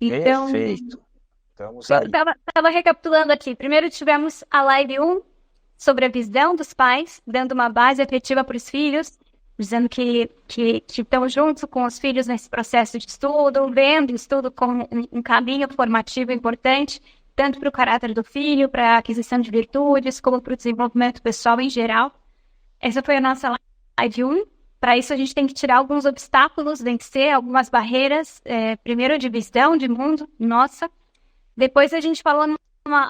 Então, Perfeito. Estamos eu aí. estava recapitulando aqui. Primeiro tivemos a live um sobre a visão dos pais, dando uma base afetiva para os filhos, dizendo que estão juntos com os filhos nesse processo de estudo, vendo o estudo como um caminho formativo importante, tanto para o caráter do filho, para a aquisição de virtudes, como para o desenvolvimento pessoal em geral. Essa foi a nossa live 1. Para isso, a gente tem que tirar alguns obstáculos, vencer algumas barreiras, primeiro de visão, de mundo, nossa. Depois a gente falou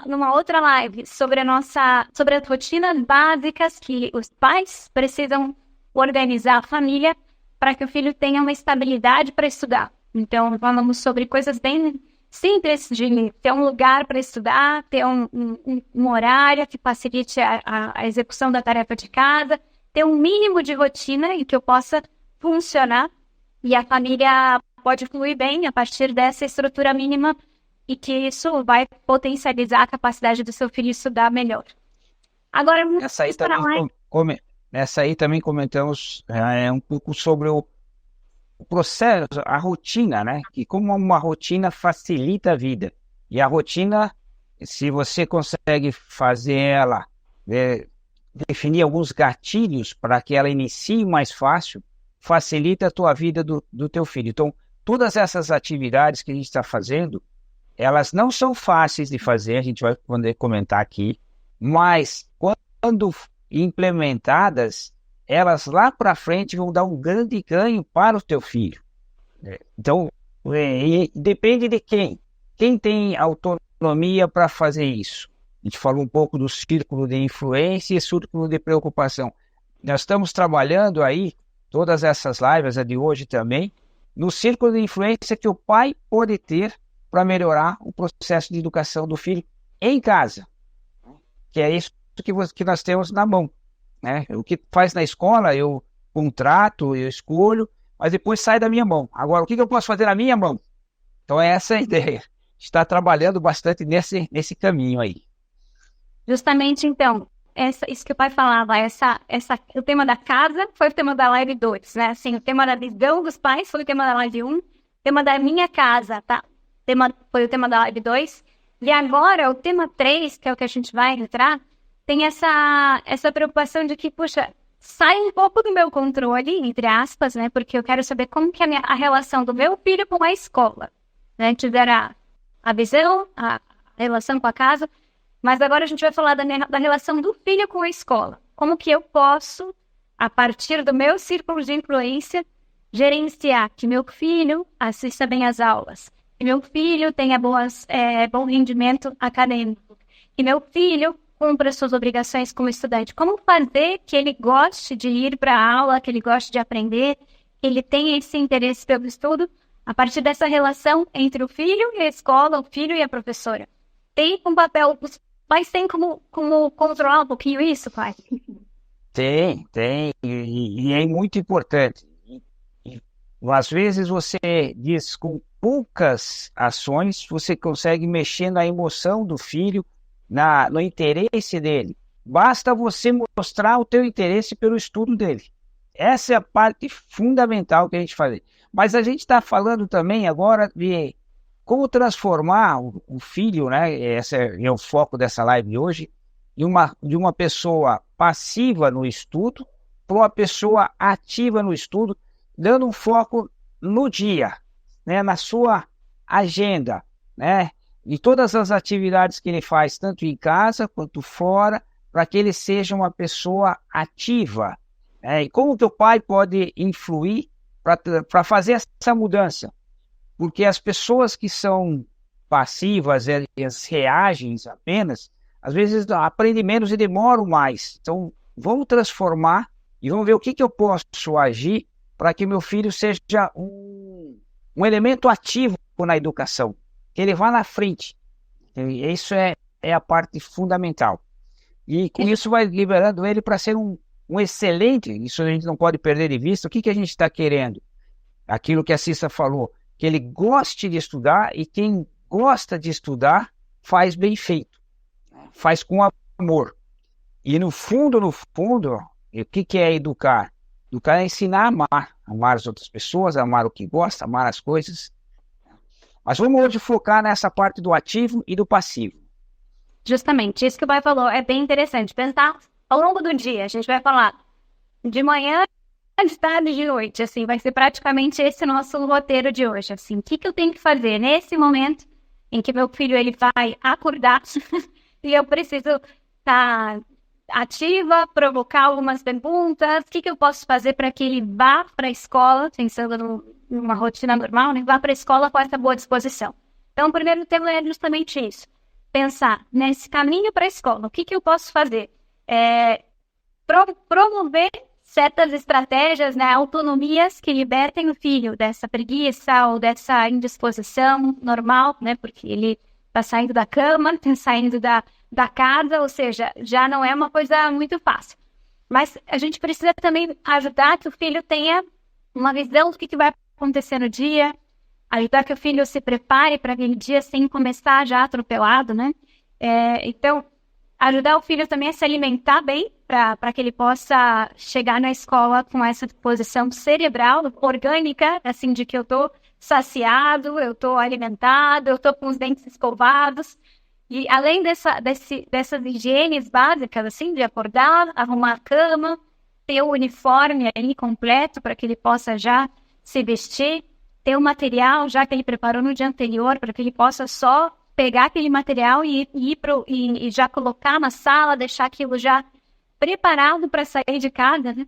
numa outra live sobre as rotinas básicas que os pais precisam organizar a família para que o filho tenha uma estabilidade para estudar. Então, falamos sobre coisas bem simples de ter um lugar para estudar, ter um horário que facilite a execução da tarefa de casa, ter um mínimo de rotina em que eu possa funcionar e a família pode fluir bem a partir dessa estrutura mínima e que isso vai potencializar a capacidade do seu filho estudar melhor. Agora, vamos Nessa aí para também, lá. nessa aí também comentamos um pouco sobre o processo, a rotina, né? Que como uma rotina facilita a vida. E a rotina, se você consegue fazer ela, é, definir alguns gatilhos para que ela inicie mais fácil, facilita a tua vida do teu filho. Então, todas essas atividades que a gente está fazendo, elas não são fáceis de fazer, a gente vai poder comentar aqui, mas quando implementadas, elas lá para frente vão dar um grande ganho para o teu filho. Então, e depende de quem. Quem tem autonomia para fazer isso? A gente falou um pouco do círculo de influência e círculo de preocupação. Nós estamos trabalhando aí, todas essas lives, a de hoje também, no círculo de influência que o pai pode ter para melhorar o processo de educação do filho em casa, que é isso que nós temos na mão, né? O que faz na escola, eu contrato, eu escolho, mas depois sai da minha mão. Agora, o que eu posso fazer na minha mão? Então, é essa a ideia. Está trabalhando bastante nesse caminho aí. Justamente, então, isso que o pai falava, o tema da casa foi o tema da live 2, né? Assim, o tema da visão dos pais foi o tema da live um, o tema da minha casa, tá? Foi o tema da live 2. E agora, o tema 3, que é o que a gente vai entrar, tem essa preocupação de que, puxa, sai um pouco do meu controle, entre aspas, né? Porque eu quero saber como que é a relação do meu filho com a escola, né? Tiver a visão, a relação com a casa, mas agora a gente vai falar da relação do filho com a escola. Como que eu posso, a partir do meu círculo de influência, gerenciar que meu filho assista bem às aulas, que meu filho tenha bom rendimento acadêmico, que meu filho cumpra suas obrigações como estudante. Como fazer que ele goste de ir para a aula, que ele goste de aprender, que ele tenha esse interesse pelo estudo, a partir dessa relação entre o filho e a escola, o filho e a professora. Tem um papel, os pais têm como controlar um pouquinho isso, pai? Tem, e é muito importante. E, às vezes você diz com poucas ações, você consegue mexer na emoção do filho, no interesse dele. Basta você mostrar o teu interesse pelo estudo dele. Essa é a parte fundamental que a gente faz. Mas a gente está falando também agora de como transformar o filho, né? Esse é o foco dessa live de hoje, de uma pessoa passiva no estudo para uma pessoa ativa no estudo, dando um foco no dia, né? Na sua agenda, né? E todas as atividades que ele faz, tanto em casa quanto fora, para que ele seja uma pessoa ativa. Né? E como que o pai pode influir para fazer essa mudança? Porque as pessoas que são passivas, elas reagem apenas, às vezes aprendem menos e demoram mais. Então, vamos transformar e vamos ver o que eu posso agir para que meu filho seja um elemento ativo na educação, que ele vá na frente. E isso é a parte fundamental. E com isso vai liberando ele para ser um excelente, isso a gente não pode perder de vista. O que a gente está querendo? Aquilo que a Cissa falou, que ele goste de estudar, e quem gosta de estudar faz bem feito, faz com amor. E no fundo, o que é educar? Educar é ensinar a amar as outras pessoas, amar o que gosta, amar as coisas. Mas vamos hoje focar nessa parte do ativo e do passivo. Justamente, isso que o pai falou é bem interessante. Pensar ao longo do dia, a gente vai falar de manhã, de tarde, de noite, assim, vai ser praticamente esse nosso roteiro de hoje, assim, o que eu tenho que fazer nesse momento em que meu filho, ele vai acordar e eu preciso estar ativa, provocar algumas perguntas, o que eu posso fazer para que ele vá para a escola, pensando numa rotina normal, né, vá para a escola com essa boa disposição. Então, o primeiro tema é justamente isso, pensar nesse caminho para a escola, o que eu posso fazer? Promover certas estratégias, né, autonomias que libertem o filho dessa preguiça ou dessa indisposição normal, né, porque ele está saindo da cama, está saindo da casa, ou seja, já não é uma coisa muito fácil. Mas a gente precisa também ajudar que o filho tenha uma visão do que vai acontecer no dia, ajudar que o filho se prepare para aquele dia sem começar já atropelado, né? Então, ajudar o filho também a se alimentar bem, para que ele possa chegar na escola com essa disposição cerebral, orgânica, assim, de que eu estou saciado, eu estou alimentado, eu estou com os dentes escovados. E além dessas higienes básicas, assim, de acordar, arrumar a cama, ter o uniforme ali completo para que ele possa já se vestir, ter o material já que ele preparou no dia anterior, para que ele possa só pegar aquele material e já colocar na sala, deixar aquilo já preparado para sair de casa, né?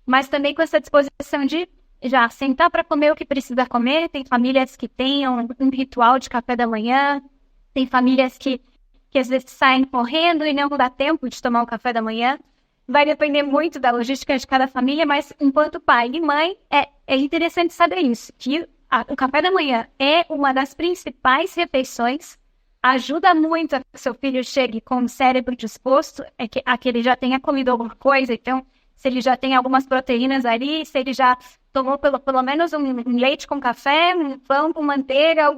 Mas também com essa disposição de já sentar para comer o que precisa comer. Tem famílias que têm um ritual de café da manhã, tem famílias que às vezes saem correndo e não dá tempo de tomar o café da manhã. Vai depender muito da logística de cada família, mas enquanto pai e mãe, é interessante saber isso, que o café da manhã é uma das principais refeições, ajuda muito a que seu filho chegue com o cérebro disposto, a que ele já tenha comido alguma coisa. Então, se ele já tem algumas proteínas ali, se ele já tomou pelo menos um leite com café, um pão com manteiga,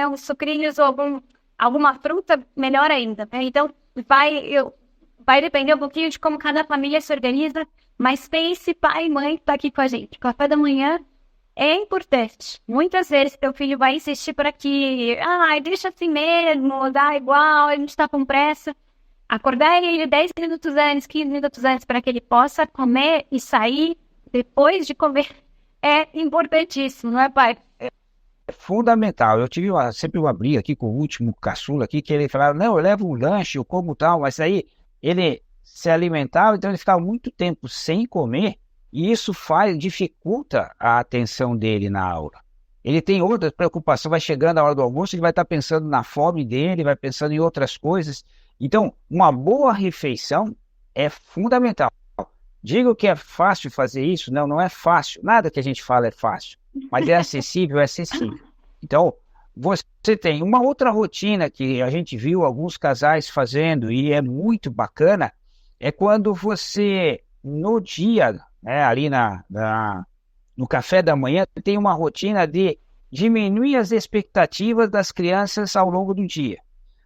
uns sucrilhos ou alguma fruta, melhor ainda, né? Então, vai depender um pouquinho de como cada família se organiza, mas pense, pai e mãe, que está aqui com a gente. O café da manhã é importante. Muitas vezes teu filho vai insistir para que, deixa assim mesmo, dá igual, a gente está com pressa. Acordar ele 10 minutos antes, 15 minutos antes, para que ele possa comer e sair depois de comer é importantíssimo, não é, pai? É fundamental. Eu tive sempre uma briga aqui com o último caçula aqui, que ele falava, não, eu levo um lanche, eu como tal, mas aí ele se alimentava, então ele ficava muito tempo sem comer, e isso dificulta a atenção dele na aula. Ele tem outras preocupações, vai chegando a hora do almoço, ele vai estar pensando na fome dele, vai pensando em outras coisas. Então, uma boa refeição é fundamental. Digo que é fácil fazer isso? Não, não é fácil. Nada que a gente fala é fácil, mas é acessível, é acessível. Então, você tem uma outra rotina que a gente viu alguns casais fazendo e é muito bacana, é quando você, no dia, né, ali no café da manhã, tem uma rotina de diminuir as expectativas das crianças ao longo do dia.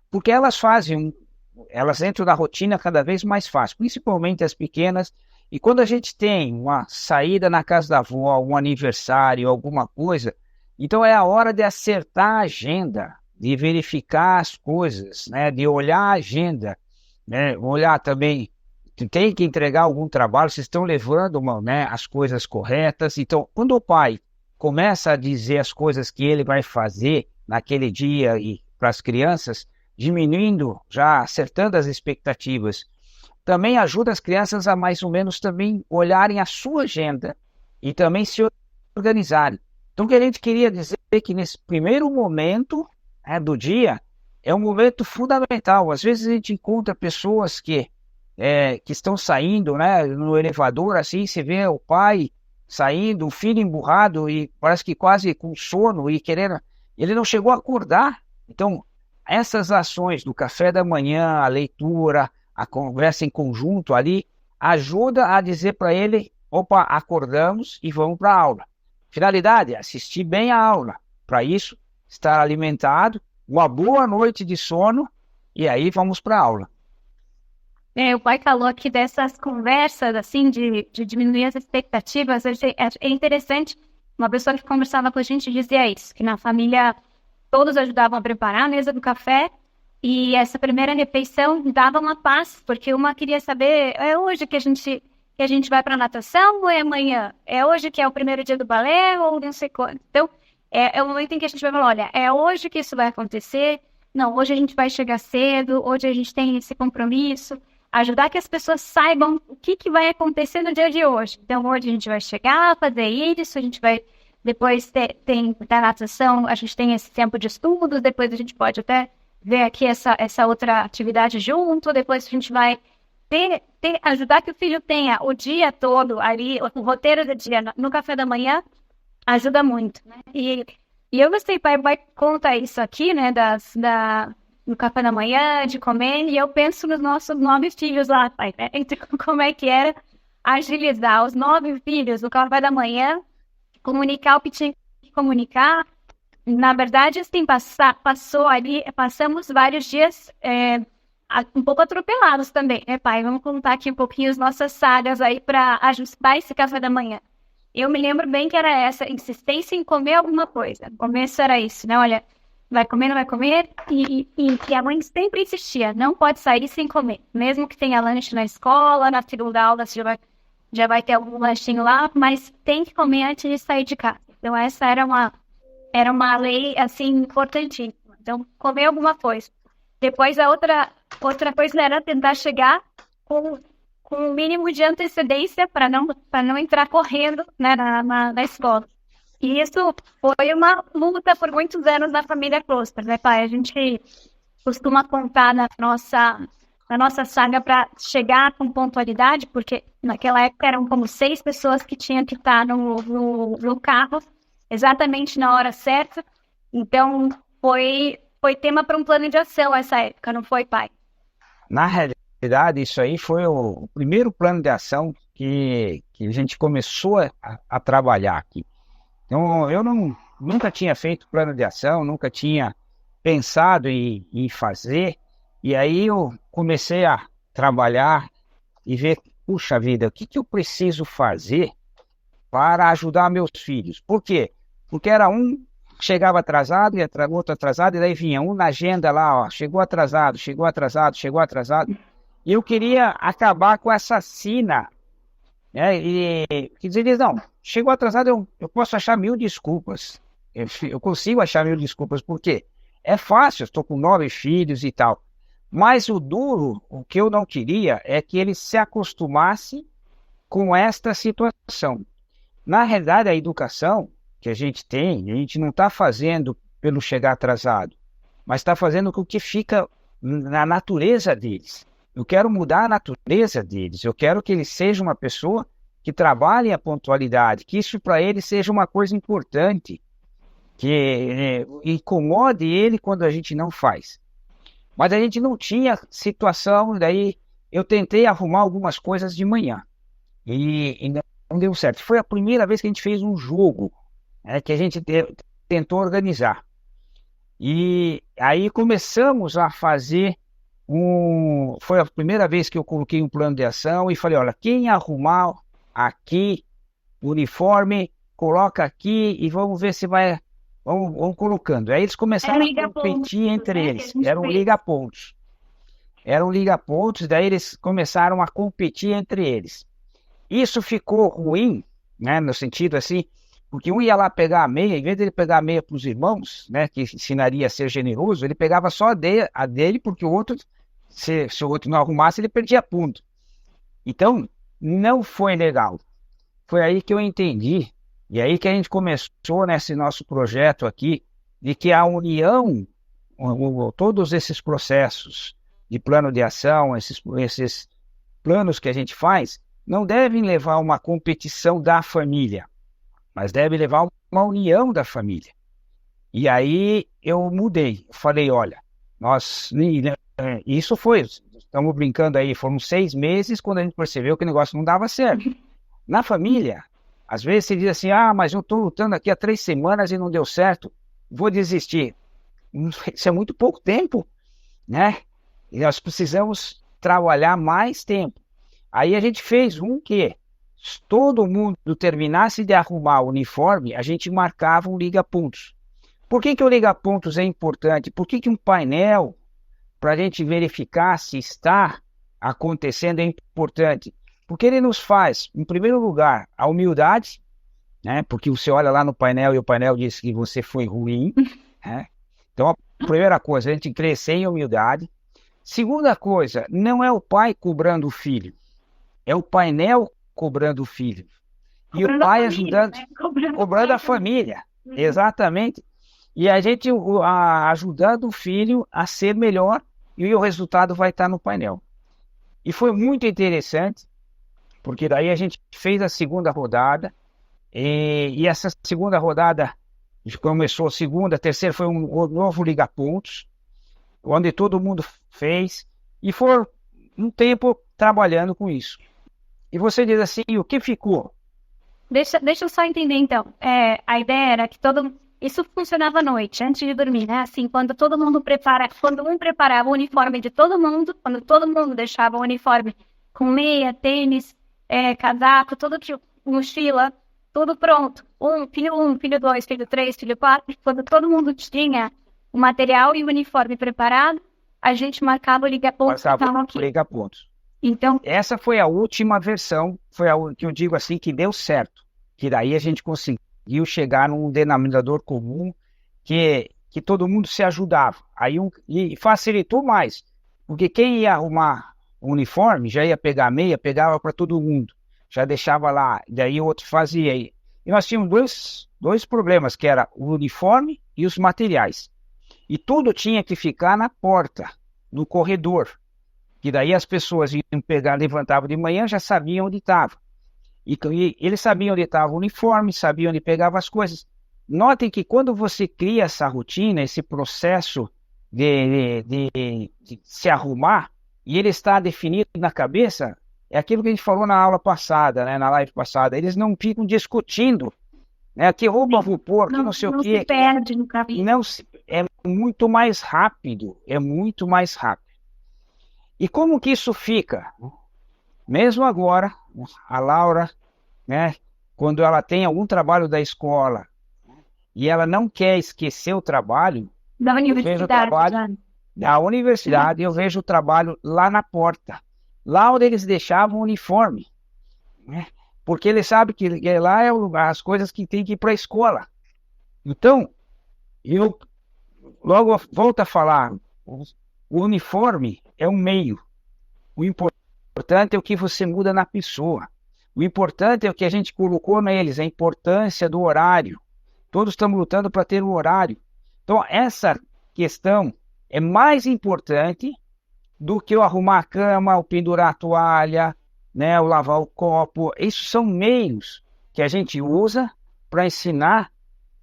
Porque elas entram na rotina cada vez mais fácil, principalmente as pequenas. E quando a gente tem uma saída na casa da avó, um aniversário, alguma coisa, então é a hora de acertar a agenda, de verificar as coisas, né, de olhar a agenda, né, olhar também, tem que entregar algum trabalho, vocês estão levando as coisas corretas. Então, quando o pai começa a dizer as coisas que ele vai fazer naquele dia e para as crianças, diminuindo, já acertando as expectativas, também ajuda as crianças a mais ou menos também olharem a sua agenda e também se organizarem. Então, o que a gente queria dizer é que nesse primeiro momento do dia é um momento fundamental. Às vezes a gente encontra pessoas que estão saindo, né, no elevador, assim, você vê o pai saindo, o filho emburrado e parece que quase com sono e querendo... Ele não chegou a acordar. Então, essas ações do café da manhã, a leitura, a conversa em conjunto ali, ajuda a dizer para ele, opa, acordamos e vamos para a aula. Finalidade, assistir bem a aula. Para isso, estar alimentado, uma boa noite de sono e aí vamos para a aula. O pai falou aqui dessas conversas, assim, de diminuir as expectativas. É interessante, uma pessoa que conversava com a gente dizia isso, que na família todos ajudavam a preparar a mesa do café, e essa primeira refeição dava uma paz, porque uma queria saber, é hoje que a gente vai para natação ou é amanhã? É hoje que é o primeiro dia do balé ou não sei quando? Então, é o momento em que a gente vai falar, olha, é hoje que isso vai acontecer, não, hoje a gente vai chegar cedo, hoje a gente tem esse compromisso, ajudar que as pessoas saibam o que vai acontecer no dia de hoje. Então, hoje a gente vai chegar, fazer isso, a gente vai depois tem da natação, a gente tem esse tempo de estudos, depois a gente pode até ver aqui essa outra atividade junto, depois a gente vai ajudar que o filho tenha o dia todo ali, o roteiro do dia no café da manhã, ajuda muito, né? E eu gostei, pai, conta isso aqui, né, no café da manhã, de comer, e eu penso nos nossos 9 filhos lá, pai, né? Então, como é que era agilizar os 9 filhos no café da manhã, comunicar o que tinha que comunicar. Na verdade, assim, passamos vários dias um pouco atropelados também, né, pai? Vamos contar aqui um pouquinho as nossas sagas aí para ajustar esse café da manhã. Eu me lembro bem que era essa insistência em comer alguma coisa. No começo era isso, né? Olha, vai comer, não vai comer? E a mãe sempre insistia, não pode sair sem comer. Mesmo que tenha lanche na escola, na segunda aula você já vai ter algum lanchinho lá, mas tem que comer antes de sair de casa. Então essa era uma lei, assim, importantíssima. Então, comer alguma coisa. Depois a outra coisa era tentar chegar com o mínimo de antecedência para não entrar correndo, né, na escola. E isso foi uma luta por muitos anos na família Kloster, né, pai? A gente costuma contar na nossa saga para chegar com pontualidade, porque naquela época eram como 6 pessoas que tinham que estar no carro exatamente na hora certa. Então, foi tema para um plano de ação essa época, não foi, pai? Na realidade, isso aí foi o primeiro plano de ação que a gente começou a trabalhar aqui. Então, eu nunca tinha feito plano de ação, nunca tinha pensado em fazer, e aí eu comecei a trabalhar e ver, puxa vida, o que eu preciso fazer para ajudar meus filhos? Por quê? Porque era um chegava atrasado, e outro atrasado, e daí vinha um na agenda lá, ó, chegou atrasado, chegou atrasado, chegou atrasado. E eu queria acabar com essa sina, né? E quer dizer, não, chegou atrasado, eu posso achar 1000 desculpas. Eu consigo achar 1000 desculpas, por quê? É fácil, eu estou com 9 filhos e tal. Mas o duro, o que eu não queria, é que ele se acostumasse com esta situação. Na realidade, a educação que a gente não está fazendo pelo chegar atrasado, mas está fazendo com que fica na natureza deles. Eu quero mudar a natureza deles, eu quero que ele seja uma pessoa que trabalhe a pontualidade, que isso para ele seja uma coisa importante, que incomode ele quando a gente não faz. Mas a gente não tinha situação, daí eu tentei arrumar algumas coisas de manhã, e não deu certo. Foi a primeira vez que a gente fez um jogo, que a gente tentou organizar. E aí começamos a fazer foi a primeira vez que eu coloquei um plano de ação e falei, olha, quem arrumar aqui o uniforme, coloca aqui e vamos ver se vai... Vamos colocando. Aí eles começaram a competir entre eles. Era um liga-pontos. Era um liga-pontos, daí eles começaram a competir entre eles. Isso ficou ruim, né, no sentido assim, porque um ia lá pegar a meia, em vez de ele pegar a meia para os irmãos, né, que ensinaria a ser generoso, ele pegava só a dele, porque o outro, se o outro não arrumasse, ele perdia ponto. Então, não foi legal. Foi aí que eu entendi, e aí que a gente começou nesse nosso projeto aqui, de que a união, todos esses processos de plano de ação, esses planos que a gente faz, não devem levar a uma competição da família, mas deve levar a uma união da família. E aí eu mudei, falei, olha, isso foi, estamos brincando aí, foram 6 meses quando a gente percebeu que o negócio não dava certo. Na família, às vezes você diz assim, mas eu estou lutando aqui há 3 semanas e não deu certo, vou desistir. Isso é muito pouco tempo, né? E nós precisamos trabalhar mais tempo. Aí a gente fez que todo mundo terminasse de arrumar o uniforme, a gente marcava um liga-pontos. Por que que o liga-pontos é importante? Por que que um painel, para a gente verificar se está acontecendo, é importante? Porque ele nos faz, em primeiro lugar, a humildade, né? Porque você olha lá no painel e o painel diz que você foi ruim, né? Então, a primeira coisa, a gente crescer em humildade. Segunda coisa, não é o pai cobrando o filho, é o painel cobrando o filho. E o pai ajudando, né? cobrando a família. Exatamente. E a gente ajudando o filho a ser melhor e o resultado vai estar no painel. E foi muito interessante, porque daí a gente fez a segunda rodada, e essa segunda rodada começou a segunda, a terceira foi um novo liga-pontos, onde todo mundo fez, e foi um tempo trabalhando com isso. E você diz assim, o que ficou? Deixa eu só entender, então. A ideia era que isso funcionava à noite, antes de dormir, né? Assim, quando todo mundo quando um preparava o uniforme de todo mundo, quando todo mundo deixava o uniforme com meia, tênis, casaco, mochila, tudo pronto. Um, filho dois, filho três, filho quatro. Quando todo mundo tinha o material e o uniforme preparado, a gente marcava o liga-pontos que estavam aqui. Liga-pontos. Então, essa foi a última versão, foi a que eu digo assim, que deu certo. Que daí a gente conseguiu chegar num denominador comum que todo mundo se ajudava. E facilitou mais, porque quem ia arrumar o uniforme já ia pegar a meia, pegava para todo mundo. Já deixava lá, daí o outro fazia. E nós tínhamos dois problemas, que era o uniforme e os materiais. E tudo tinha que ficar na porta, no corredor. Que daí as pessoas iam pegar, levantavam de manhã, já sabiam onde estava. E eles sabiam onde estava o uniforme, sabiam onde pegava as coisas. Notem que quando você cria essa rotina, esse processo de se arrumar, e ele está definido na cabeça, é aquilo que a gente falou na aula passada, né, na live passada. Eles não ficam discutindo, né, que roupa vou pôr, que não sei o quê. Não se perde no caminho. É muito mais rápido, é muito mais rápido. E como que isso fica? Mesmo agora, a Laura, né, quando ela tem algum trabalho da escola e ela não quer esquecer o trabalho, Da universidade, eu vejo o trabalho lá na porta, lá onde eles deixavam o uniforme, né? Porque ele sabe que lá é o lugar, as coisas que tem que ir para a escola. Então, eu logo volto a falar, o uniforme é um meio. O importante é o que você muda na pessoa. O importante é o que a gente colocou neles, a importância do horário. Todos estamos lutando para ter um horário. Então, essa questão é mais importante do que o arrumar a cama, o pendurar a toalha, né, o lavar o copo. Isso são meios que a gente usa para ensinar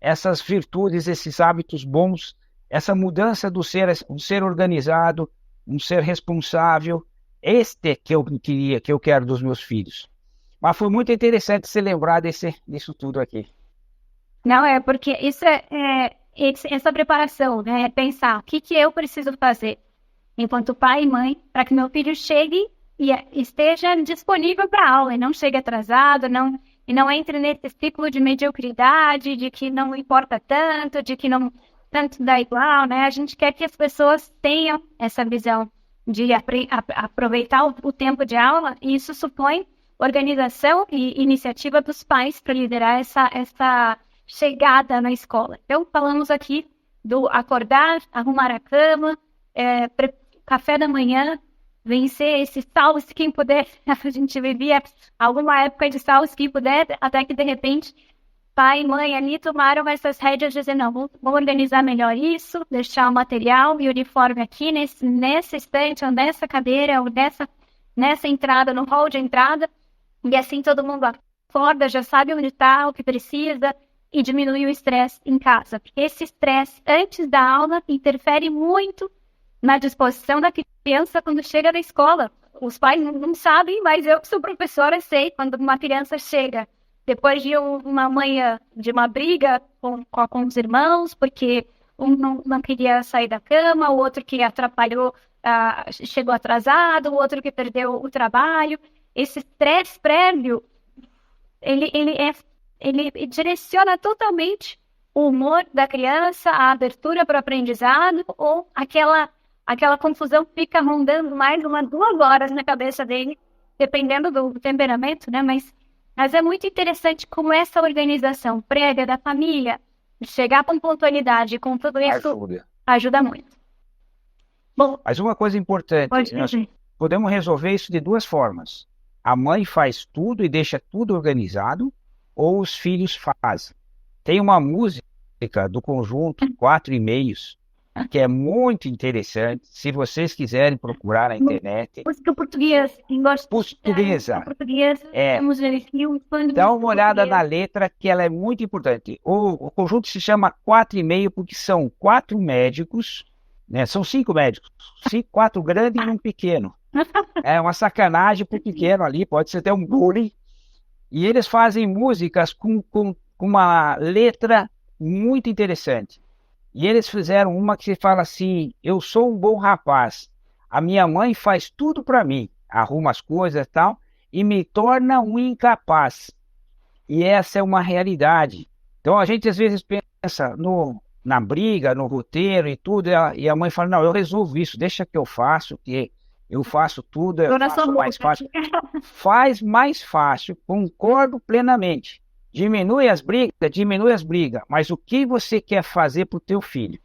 essas virtudes, esses hábitos bons, essa mudança do ser, um ser organizado, um ser responsável. Este que eu queria, que eu quero dos meus filhos. Mas foi muito interessante se lembrar disso tudo aqui. Não, porque isso essa preparação, né? É pensar o que eu preciso fazer enquanto pai e mãe para que meu filho chegue e esteja disponível para a aula e não chegue atrasado, e não entre nesse ciclo de mediocridade, de que não importa tanto, de que não tanto dá igual, né? A gente quer que as pessoas tenham essa visão de aproveitar o tempo de aula, e isso supõe organização e iniciativa dos pais para liderar essa chegada na escola. Então, falamos aqui do acordar, arrumar a cama, café da manhã, vencer esse salve-se quem puder. A gente vivia alguma época de salve-se quem puder, até que, de repente, pai e mãe ali tomaram essas rédeas dizendo, não, vamos organizar melhor isso, deixar o material e o uniforme aqui, nesse estante, ou nessa cadeira, ou nessa entrada, no hall de entrada, e assim todo mundo acorda, já sabe onde está, o que precisa, e diminui o estresse em casa. Porque esse estresse antes da aula interfere muito na disposição da criança quando chega da escola. Os pais não sabem, mas eu que sou professora sei, quando uma criança chega depois de uma manhã de uma briga com os irmãos, porque um não queria sair da cama, o outro que atrapalhou, chegou atrasado, o outro que perdeu o trabalho. Esse estresse prévio, ele direciona totalmente o humor da criança, a abertura para o aprendizado, ou aquela confusão que fica rondando mais 2 horas na cabeça dele, dependendo do temperamento, né? Mas é muito interessante como essa organização prévia da família, de chegar com pontualidade, com tudo isso, ajuda muito. Bom, mas uma coisa importante, nós podemos resolver isso de 2 formas. A mãe faz tudo e deixa tudo organizado, ou os filhos fazem. Tem uma música do conjunto 4,5, que é muito interessante. Se vocês quiserem procurar na internet. Música portuguesa. Quem gosta portuguesa. Portuguesa. Dá uma olhada na letra, que ela é muito importante. O conjunto se chama 4,5 porque são 4 médicos, né? São 5 médicos. 4 grandes e um pequeno. É uma sacanagem pro pequeno ali, pode ser até um bullying. E eles fazem músicas com uma letra muito interessante. E eles fizeram uma que se fala assim: eu sou um bom rapaz, a minha mãe faz tudo para mim, arruma as coisas e tal, e me torna um incapaz. E essa é uma realidade. Então a gente às vezes pensa na briga, no roteiro e tudo, e a mãe fala: não, eu resolvo isso, deixa que eu faço, que eu faço tudo, eu faço mais fácil. Faz mais fácil, concordo plenamente. Diminui as brigas, mas o que você quer fazer para o teu filho?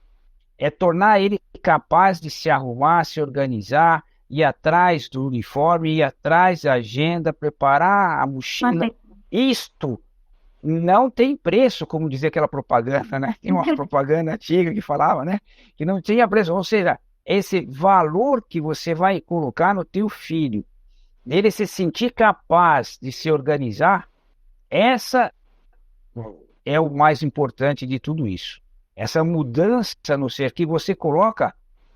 É tornar ele capaz de se arrumar, se organizar, ir atrás do uniforme, ir atrás da agenda, preparar a mochila. Isto não tem preço, como dizia aquela propaganda, né? Tem uma propaganda antiga que falava, né? Que não tinha preço, ou seja, esse valor que você vai colocar no teu filho, ele se sentir capaz de se organizar, essa é o mais importante de tudo isso. Essa mudança no ser que você coloca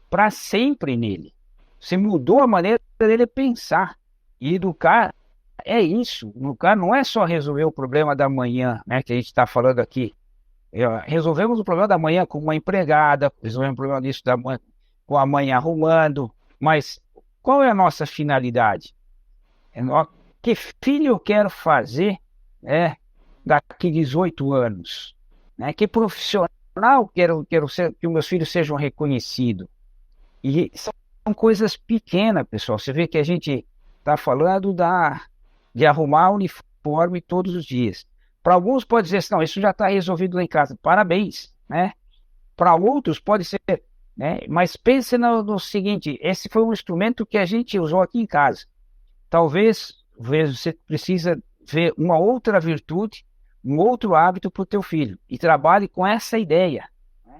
para sempre nele. Você mudou a maneira dele pensar. E educar é isso. Educar não é só resolver o problema da manhã, né, que a gente está falando aqui. Resolvemos o problema da manhã com uma empregada, resolvemos o problema disso da mãe, com a mãe arrumando. Mas qual é a nossa finalidade? Que filho eu quero fazer, né, daqui 18 anos? Né? Que profissional quero ser, que os meus filhos sejam reconhecidos? E são coisas pequenas, pessoal. Você vê que a gente está falando de arrumar o uniforme todos os dias. Para alguns pode dizer assim: não, isso já está resolvido lá em casa. Parabéns, né? Para outros pode ser, né? Mas pense no seguinte: esse foi um instrumento que a gente usou aqui em casa. Talvez você precisa ver uma outra virtude, um outro hábito para o teu filho, e trabalhe com essa ideia, né?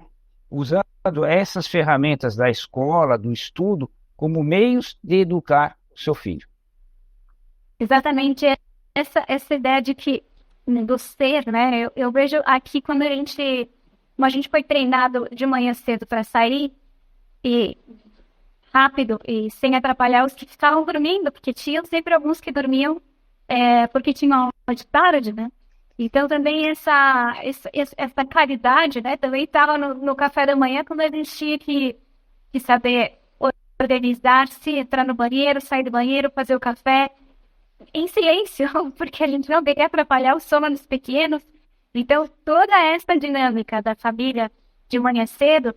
Usando essas ferramentas da escola, do estudo, como meios de educar o seu filho. Exatamente essa ideia de que do ser, né? Eu vejo aqui como a gente foi treinado de manhã cedo para sair e rápido e sem atrapalhar os que estavam dormindo, porque tinham sempre alguns que dormiam porque tinham aula de tarde, né? Então também essa claridade, né? Também estava no café da manhã, quando a gente tinha que saber organizar-se, entrar no banheiro, sair do banheiro, fazer o café em silêncio, porque a gente não queria atrapalhar o sono dos pequenos. Então toda essa dinâmica da família de manhã cedo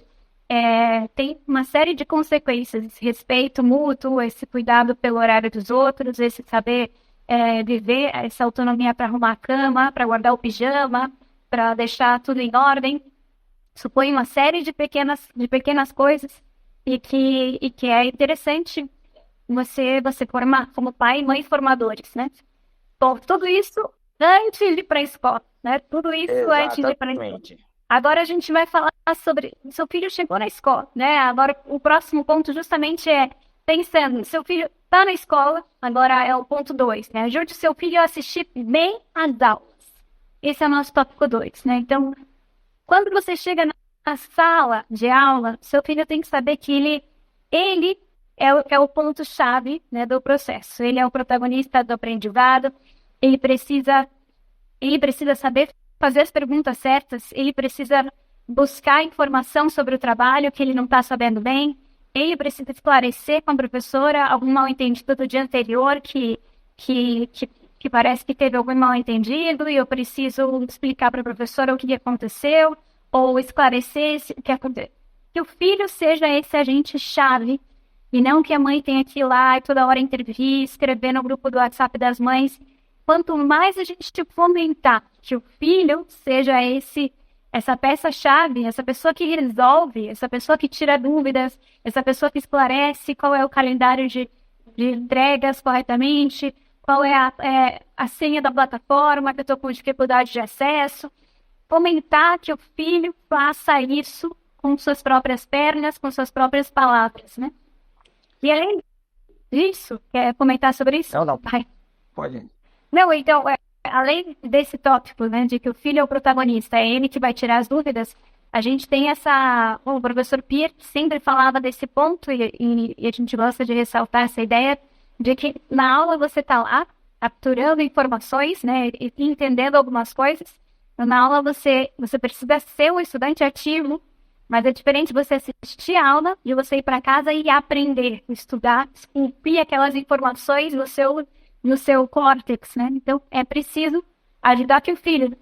tem uma série de consequências: esse respeito mútuo, esse cuidado pelo horário dos outros, esse saber viver essa autonomia para arrumar a cama, para guardar o pijama, para deixar tudo em ordem. Supõe uma série de pequenas coisas e que é interessante você formar como pai e mãe formadores, né? Bom, tudo isso antes de ir para a escola, né? Tudo isso antes de ir para a escola. Agora a gente vai falar sobre seu filho chegou na escola, né? Agora o próximo ponto justamente é pensando, seu filho está na escola, agora é o ponto 2, né? Ajude seu filho a assistir bem às aulas. Esse é o nosso tópico 2, né? Então, quando você chega na sala de aula, seu filho tem que saber que ele é o ponto-chave, né, do processo. Ele é o protagonista do aprendizado, ele precisa saber fazer as perguntas certas, ele precisa buscar informação sobre o trabalho que ele não está sabendo bem, ele precisa esclarecer com a professora algum mal-entendido do dia anterior que parece que teve algum mal-entendido e eu preciso explicar para a professora o que aconteceu, ou esclarecer que o filho seja esse agente-chave, e não que a mãe tenha que ir lá e toda hora intervir, escrever no grupo do WhatsApp das mães. Quanto mais a gente fomentar que o filho seja essa peça-chave, essa pessoa que resolve, essa pessoa que tira dúvidas, essa pessoa que esclarece qual é o calendário de entregas corretamente, qual é a senha da plataforma que eu estou com dificuldade de acesso. Fomentar que o filho faça isso com suas próprias pernas, com suas próprias palavras, né? E além disso, quer comentar sobre isso? Não, não. Vai. Pode. Não, então, além desse tópico, né, de que o filho é o protagonista, é ele que vai tirar as dúvidas, a gente tem o professor Pierre sempre falava desse ponto e a gente gosta de ressaltar essa ideia de que na aula você está lá, capturando informações, né, e entendendo algumas coisas. Na aula você precisa ser um estudante ativo, mas é diferente você assistir a aula de você ir para casa e aprender, estudar, esculpir aquelas informações no seu córtex, né? Então, é preciso ajudar que o filho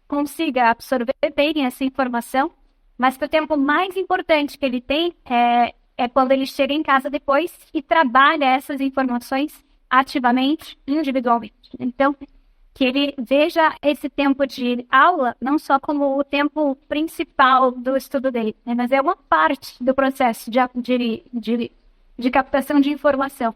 consiga absorver bem essa informação, mas que o tempo mais importante que ele tem é quando ele chega em casa depois e trabalha essas informações ativamente, individualmente. Então, que ele veja esse tempo de aula não só como o tempo principal do estudo dele, né, mas é uma parte do processo de captação de informação.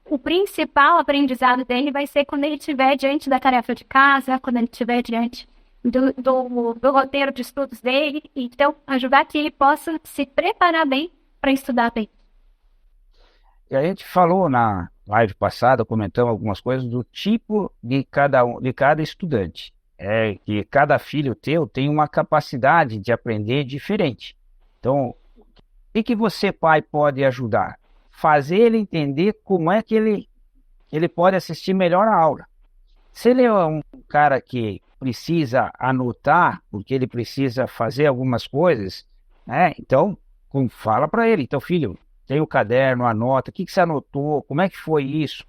O principal aprendizado dele vai ser quando ele estiver diante da tarefa de casa, quando ele estiver diante do roteiro de estudos dele. Então, ajudar que ele possa se preparar bem para estudar bem. E a gente falou na live passada, comentamos algumas coisas do tipo de cada estudante. É que cada filho teu tem uma capacidade de aprender diferente. Então, o que você, pai, pode ajudar? Fazer ele entender como é que ele pode assistir melhor a aula. Se ele é um cara que precisa anotar, porque ele precisa fazer algumas coisas, né? Então, fala para ele. Então, filho, tem o caderno, anota, o que você anotou, como é que foi isso?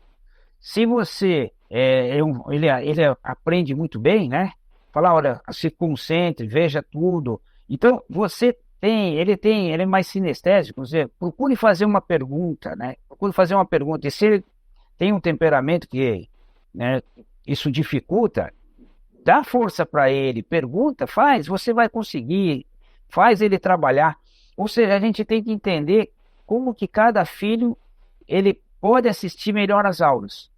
Se você, ele aprende muito bem, né? Fala, olha, se concentre, veja tudo. Então, ele é mais sinestésico, você procure fazer uma pergunta, né? Procure fazer uma pergunta. E se ele tem um temperamento que, né, isso dificulta, dá força para ele, pergunta, você vai conseguir, faz ele trabalhar. Ou seja, a gente tem que entender como que cada filho ele pode assistir melhor as aulas.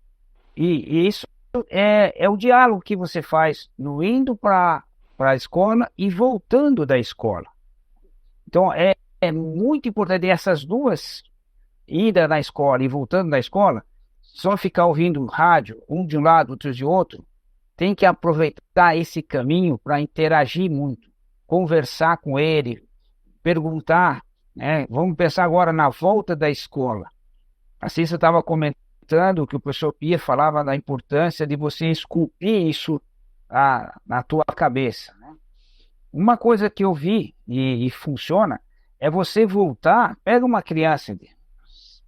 E isso é o diálogo que você faz no indo para a escola e voltando da escola. Então, é muito importante essas duas, ida na escola e voltando da escola, só ficar ouvindo rádio, um de um lado, outro de outro, tem que aproveitar esse caminho para interagir muito, conversar com ele, perguntar, né? Vamos pensar agora na volta da escola. Assim, você estava comentando que o professor Pia falava da importância de você esculpir isso na tua cabeça, né? Uma coisa que eu vi e funciona é você voltar, pega uma criança de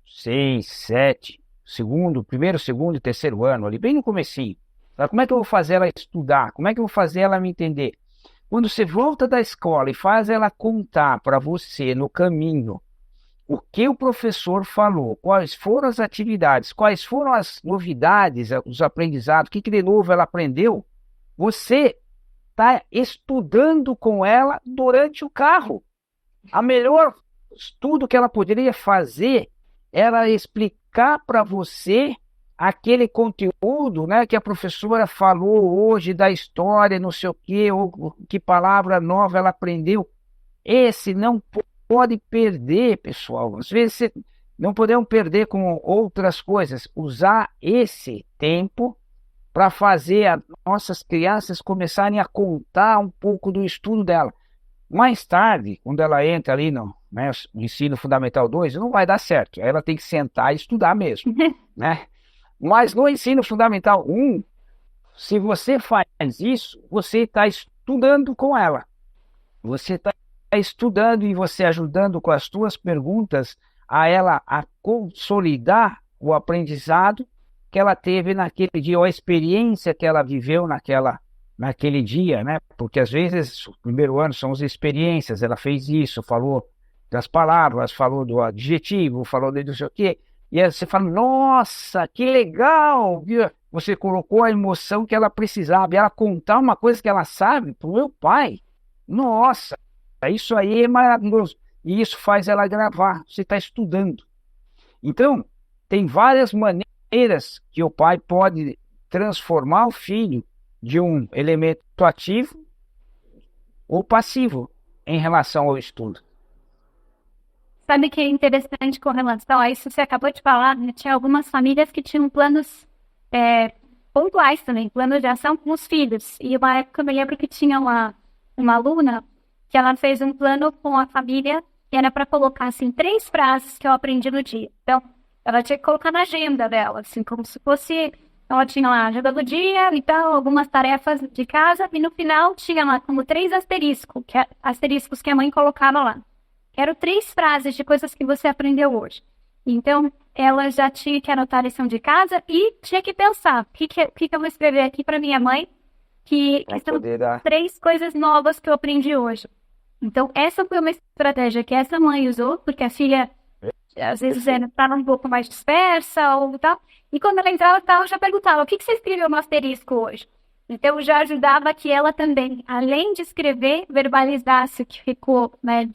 6, 7, primeiro, segundo e terceiro ano, ali bem no comecinho. Como é que eu vou fazer ela estudar? Como é que eu vou fazer ela me entender? Quando você volta da escola e faz ela contar para você no caminho o que o professor falou, quais foram as atividades, quais foram as novidades, os aprendizados, o que de novo ela aprendeu, você está estudando com ela durante o carro. A melhor estudo que ela poderia fazer era explicar para você aquele conteúdo, né, que a professora falou hoje da história, não sei o quê, ou que palavra nova ela aprendeu. Esse não pode perder, pessoal. Às vezes não podemos perder com outras coisas. Usar esse tempo para fazer as nossas crianças começarem a contar um pouco do estudo dela. Mais tarde, quando ela entra ali no ensino fundamental 2, não vai dar certo. Ela tem que sentar e estudar mesmo, né? Mas no ensino fundamental 1, se você faz isso, você está estudando com ela. Você está estudando e você ajudando com as suas perguntas a ela a consolidar o aprendizado que ela teve naquele dia, ou a experiência que ela viveu naquele dia, né? Porque às vezes o primeiro ano são as experiências, ela fez isso, falou das palavras, falou do adjetivo, falou de não sei o quê, e aí você fala, nossa, que legal, viu? Você colocou a emoção que ela precisava, e ela contar uma coisa que ela sabe para o meu pai, nossa, isso aí é maravilhoso, e isso faz ela gravar, você está estudando. Então, tem várias maneiras que o pai pode transformar o filho de um elemento ativo ou passivo em relação ao estudo. Sabe que é interessante com relação a isso? Você acabou de falar, né? Tinha algumas famílias que tinham planos pontuais também, planos de ação com os filhos. E uma época eu me lembro que tinha uma aluna que ela fez um plano com a família que era para colocar, assim, 3 frases que eu aprendi no dia. Então, ela tinha que colocar na agenda dela, assim, como se fosse... Ela tinha lá a agenda do dia, então, algumas tarefas de casa, e no final tinha lá como 3 asteriscos que a mãe colocava lá. Quero 3 frases de coisas que você aprendeu hoje. Então, ela já tinha que anotar a lição de casa e tinha que pensar, o que eu vou escrever aqui para minha mãe, que são 3 coisas novas que eu aprendi hoje. Então, essa foi uma estratégia que essa mãe usou, porque a filha, às vezes, estava um pouco mais dispersa ou tal. E quando ela entrava, eu já perguntava, o que você escreveu no asterisco hoje? Então, já ajudava que ela também, além de escrever, verbalizasse o que ficou, né,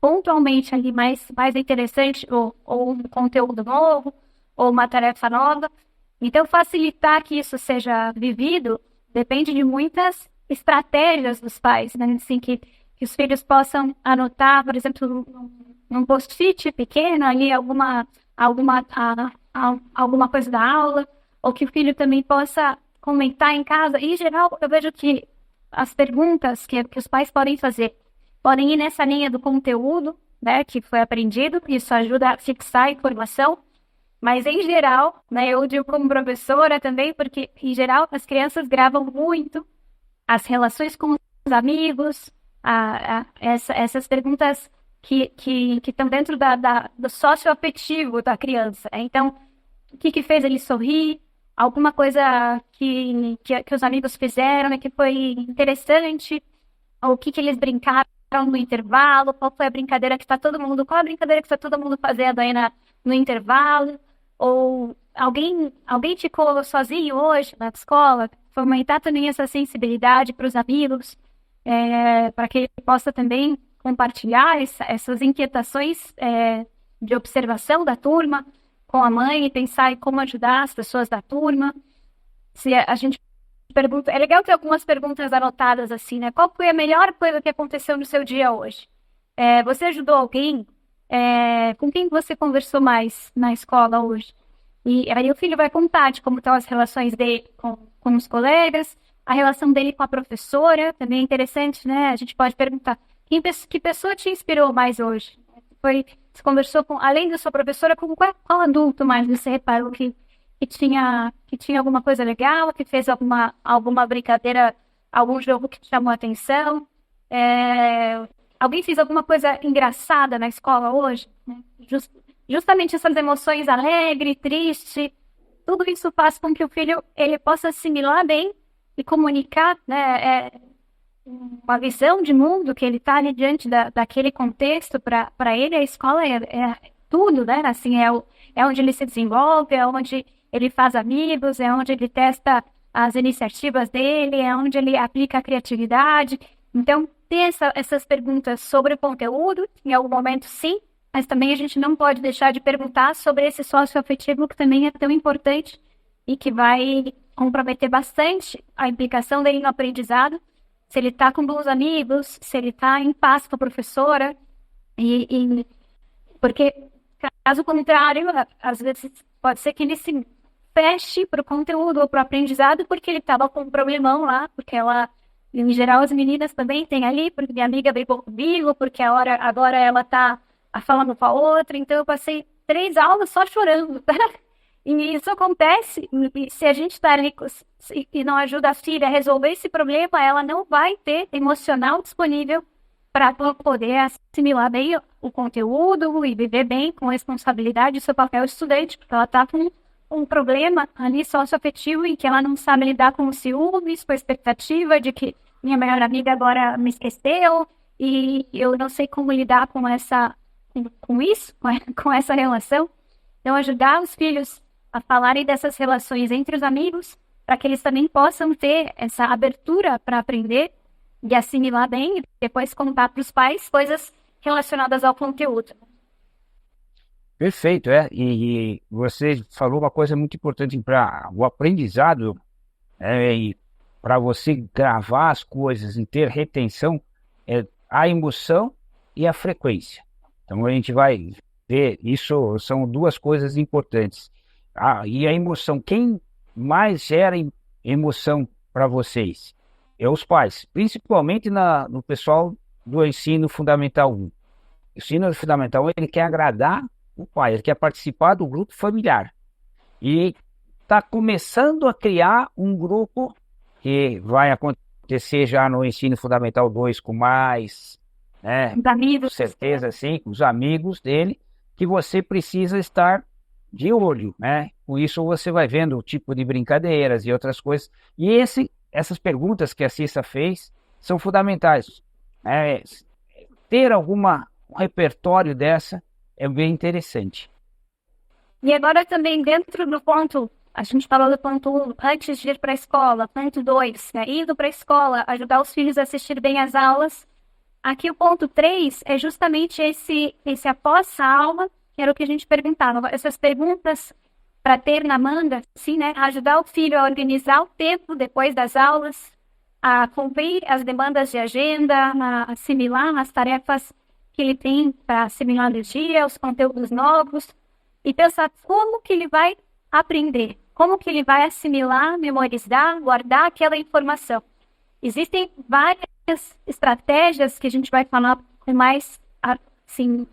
pontualmente ali mais interessante, ou um conteúdo novo, ou uma tarefa nova. Então, facilitar que isso seja vivido depende de muitas estratégias dos pais, né? Assim, que os filhos possam anotar, por exemplo, num post-it pequeno ali, alguma coisa da aula, ou que o filho também possa comentar em casa. E, em geral, eu vejo que as perguntas que os pais podem fazer podem ir nessa linha do conteúdo, né, que foi aprendido, isso ajuda a fixar a informação, mas em geral, né, eu digo como professora também, porque em geral as crianças gravam muito as relações com os amigos, essas perguntas que estão dentro do socioafetivo da criança. Então, o que fez ele sorrir? Alguma coisa que os amigos fizeram, né, que foi interessante? Ou o que eles brincaram no intervalo? Qual a brincadeira que está todo mundo fazendo aí no intervalo? Ou alguém ficou sozinho hoje na escola? Fomentar também essa sensibilidade para os amigos, para que ele possa também compartilhar essas inquietações de observação da turma com a mãe e pensar em como ajudar as pessoas da turma. Se a gente pergunta, é legal ter algumas perguntas anotadas assim, né? Qual foi a melhor coisa que aconteceu no seu dia hoje? Você ajudou alguém? Com quem você conversou mais na escola hoje? E aí o filho vai contar de como estão as relações dele com os colegas, a relação dele com a professora, também é interessante, né? A gente pode perguntar, que pessoa te inspirou mais hoje? Você conversou além da sua professora, com qual adulto mais você reparou que tinha alguma coisa legal, que fez alguma brincadeira, algum jogo que te chamou a atenção? Alguém fez alguma coisa engraçada na escola hoje? Né? Justamente essas emoções alegre, triste, tudo isso faz com que o filho ele possa assimilar bem e comunicar, né, uma visão de mundo que ele está ali diante daquele contexto. Para ele, a escola é tudo, né? Assim, é onde ele se desenvolve, é onde ele faz amigos, é onde ele testa as iniciativas dele, é onde ele aplica a criatividade. Então, ter essas perguntas sobre o conteúdo, em algum momento, sim, mas também a gente não pode deixar de perguntar sobre esse socioafetivo, que também é tão importante e que vai comprometer bastante a implicação dele no aprendizado, se ele está com bons amigos, se ele está em paz com a professora, porque, caso contrário, às vezes pode ser que ele se feche para o conteúdo ou para o aprendizado porque ele estava com um problemão lá, porque em geral, as meninas também têm ali, porque minha amiga brigou comigo, porque agora ela está falando com a outra, então eu passei 3 aulas só chorando, tá? E isso acontece, e se a gente está ali e não ajuda a filha a resolver esse problema, ela não vai ter emocional disponível para poder assimilar bem o conteúdo e viver bem com responsabilidade o seu papel de estudante, porque ela está com um problema ali socioafetivo em que ela não sabe lidar com os ciúmes, com a expectativa de que minha melhor amiga agora me esqueceu e eu não sei como lidar com com isso, com essa relação. Então, ajudar os filhos a falarem dessas relações entre os amigos, para que eles também possam ter essa abertura para aprender e assimilar bem, e depois contar para os pais coisas relacionadas ao conteúdo. Perfeito, e você falou uma coisa muito importante para o aprendizado, e para você gravar as coisas e ter retenção, é a emoção e a frequência. Então a gente vai ver, isso são duas coisas importantes. E a emoção, quem mais gera emoção para vocês? É os pais, principalmente no pessoal do ensino fundamental 1. O ensino fundamental 1, ele quer agradar o pai, ele quer participar do grupo familiar. E está começando a criar um grupo que vai acontecer já no ensino fundamental 2 com mais, né, Os amigos. com certeza, sim, com os amigos dele, que você precisa estar de olho, né? Com isso você vai vendo o tipo de brincadeiras e outras coisas. E essas perguntas que a Cissa fez são fundamentais. Ter um repertório dessa é bem interessante. E agora também dentro do ponto, a gente falou do ponto 1, antes de ir para a escola, ponto 2, né, indo para a escola, ajudar os filhos a assistir bem às aulas. Aqui o ponto 3 é justamente esse após a aula, que era o que a gente perguntava, essas perguntas para ter na manga, assim, né, ajudar o filho a organizar o tempo depois das aulas, a cumprir as demandas de agenda, a assimilar as tarefas que ele tem para assimilar no dia, os conteúdos novos, e pensar como que ele vai aprender, como que ele vai assimilar, memorizar, guardar aquela informação. Existem várias estratégias que a gente vai falar com mais, assim,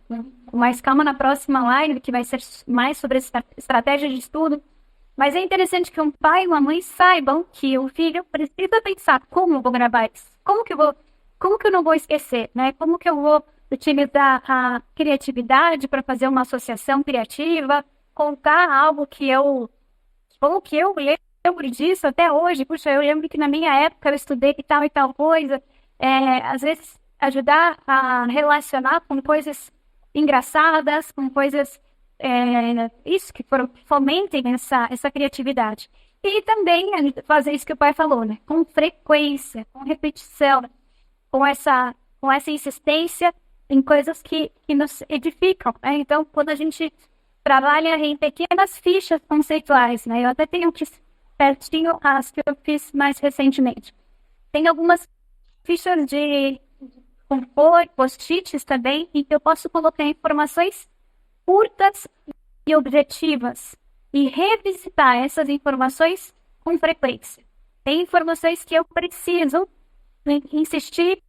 com mais calma na próxima live, que vai ser mais sobre estratégia de estudo. Mas é interessante que um pai e uma mãe saibam que o filho precisa pensar como eu vou gravar isso, como que eu não vou esquecer, né? Como que eu vou utilizar a criatividade para fazer uma associação criativa, contar algo como que eu lembro disso até hoje. Puxa, eu lembro que na minha época eu estudei tal e tal coisa. Às vezes ajudar a relacionar com coisas engraçadas, com coisas isso que fomentem essa criatividade. E também fazer isso que o pai falou, né? Com frequência, com repetição, com essa insistência em coisas que nos edificam, né? Então, quando a gente trabalha em pequenas fichas conceituais, né? Eu até tenho aqui pertinho as que eu fiz mais recentemente. Tem algumas fichas de compor, post-its também, em que eu posso colocar informações curtas e objetivas e revisitar essas informações com frequência. Tem informações que eu preciso insistir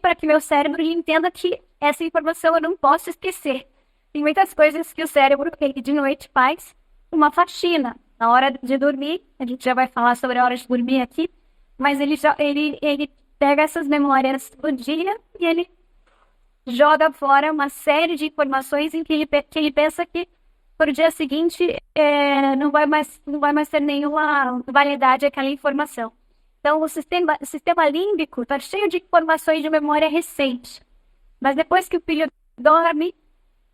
para que meu cérebro entenda que essa informação eu não posso esquecer. Tem muitas coisas que o cérebro, ele de noite faz uma faxina. Na hora de dormir, a gente já vai falar sobre a hora de dormir aqui, mas ele pega essas memórias do dia e ele joga fora uma série de informações em que ele pensa que para o dia seguinte não vai mais ter nenhuma validade aquela informação. Então, o sistema límbico está cheio de informações de memória recente. Mas depois que o filho dorme,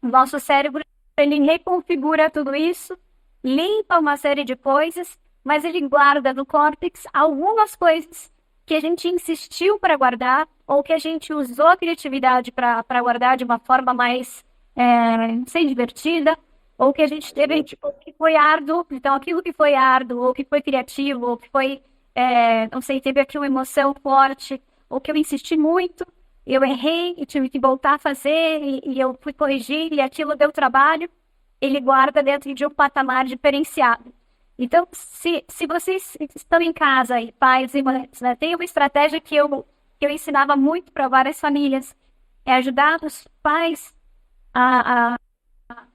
o nosso cérebro ele reconfigura tudo isso, limpa uma série de coisas, mas ele guarda no córtex algumas coisas que a gente insistiu para guardar ou que a gente usou a criatividade para guardar de uma forma mais sem divertida, ou que a gente teve que foi árduo. Então, aquilo que foi árduo, ou que foi criativo, ou que foi não sei, teve aqui uma emoção forte, ou que eu insisti muito, eu errei e tive que voltar a fazer, e eu fui corrigir, e aquilo deu trabalho, ele guarda dentro de um patamar diferenciado. Então, se vocês estão em casa, aí, pais e mães, né, tem uma estratégia que eu ensinava muito para várias famílias, é ajudar os pais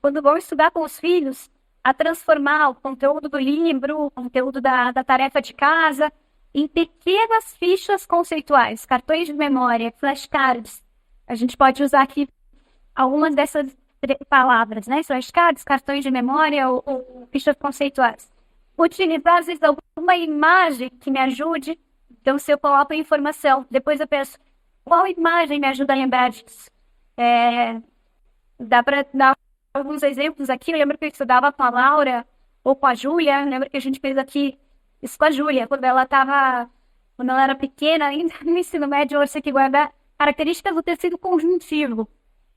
quando vão estudar com os filhos, a transformar o conteúdo do livro, o conteúdo da tarefa de casa, em pequenas fichas conceituais, cartões de memória, flashcards. A gente pode usar aqui algumas dessas palavras, né? Flashcards, cartões de memória ou fichas conceituais. Utilizar, às vezes, alguma imagem que me ajude. Então, se eu coloco a informação, depois eu penso, qual imagem me ajuda a lembrar disso? Dá para dar alguns exemplos aqui. Eu lembro que eu estudava com a Laura ou com a Júlia. Eu lembro que a gente fez aqui isso com a Júlia, quando ela era pequena, ainda no ensino médio, eu tinha que guardar características do tecido conjuntivo.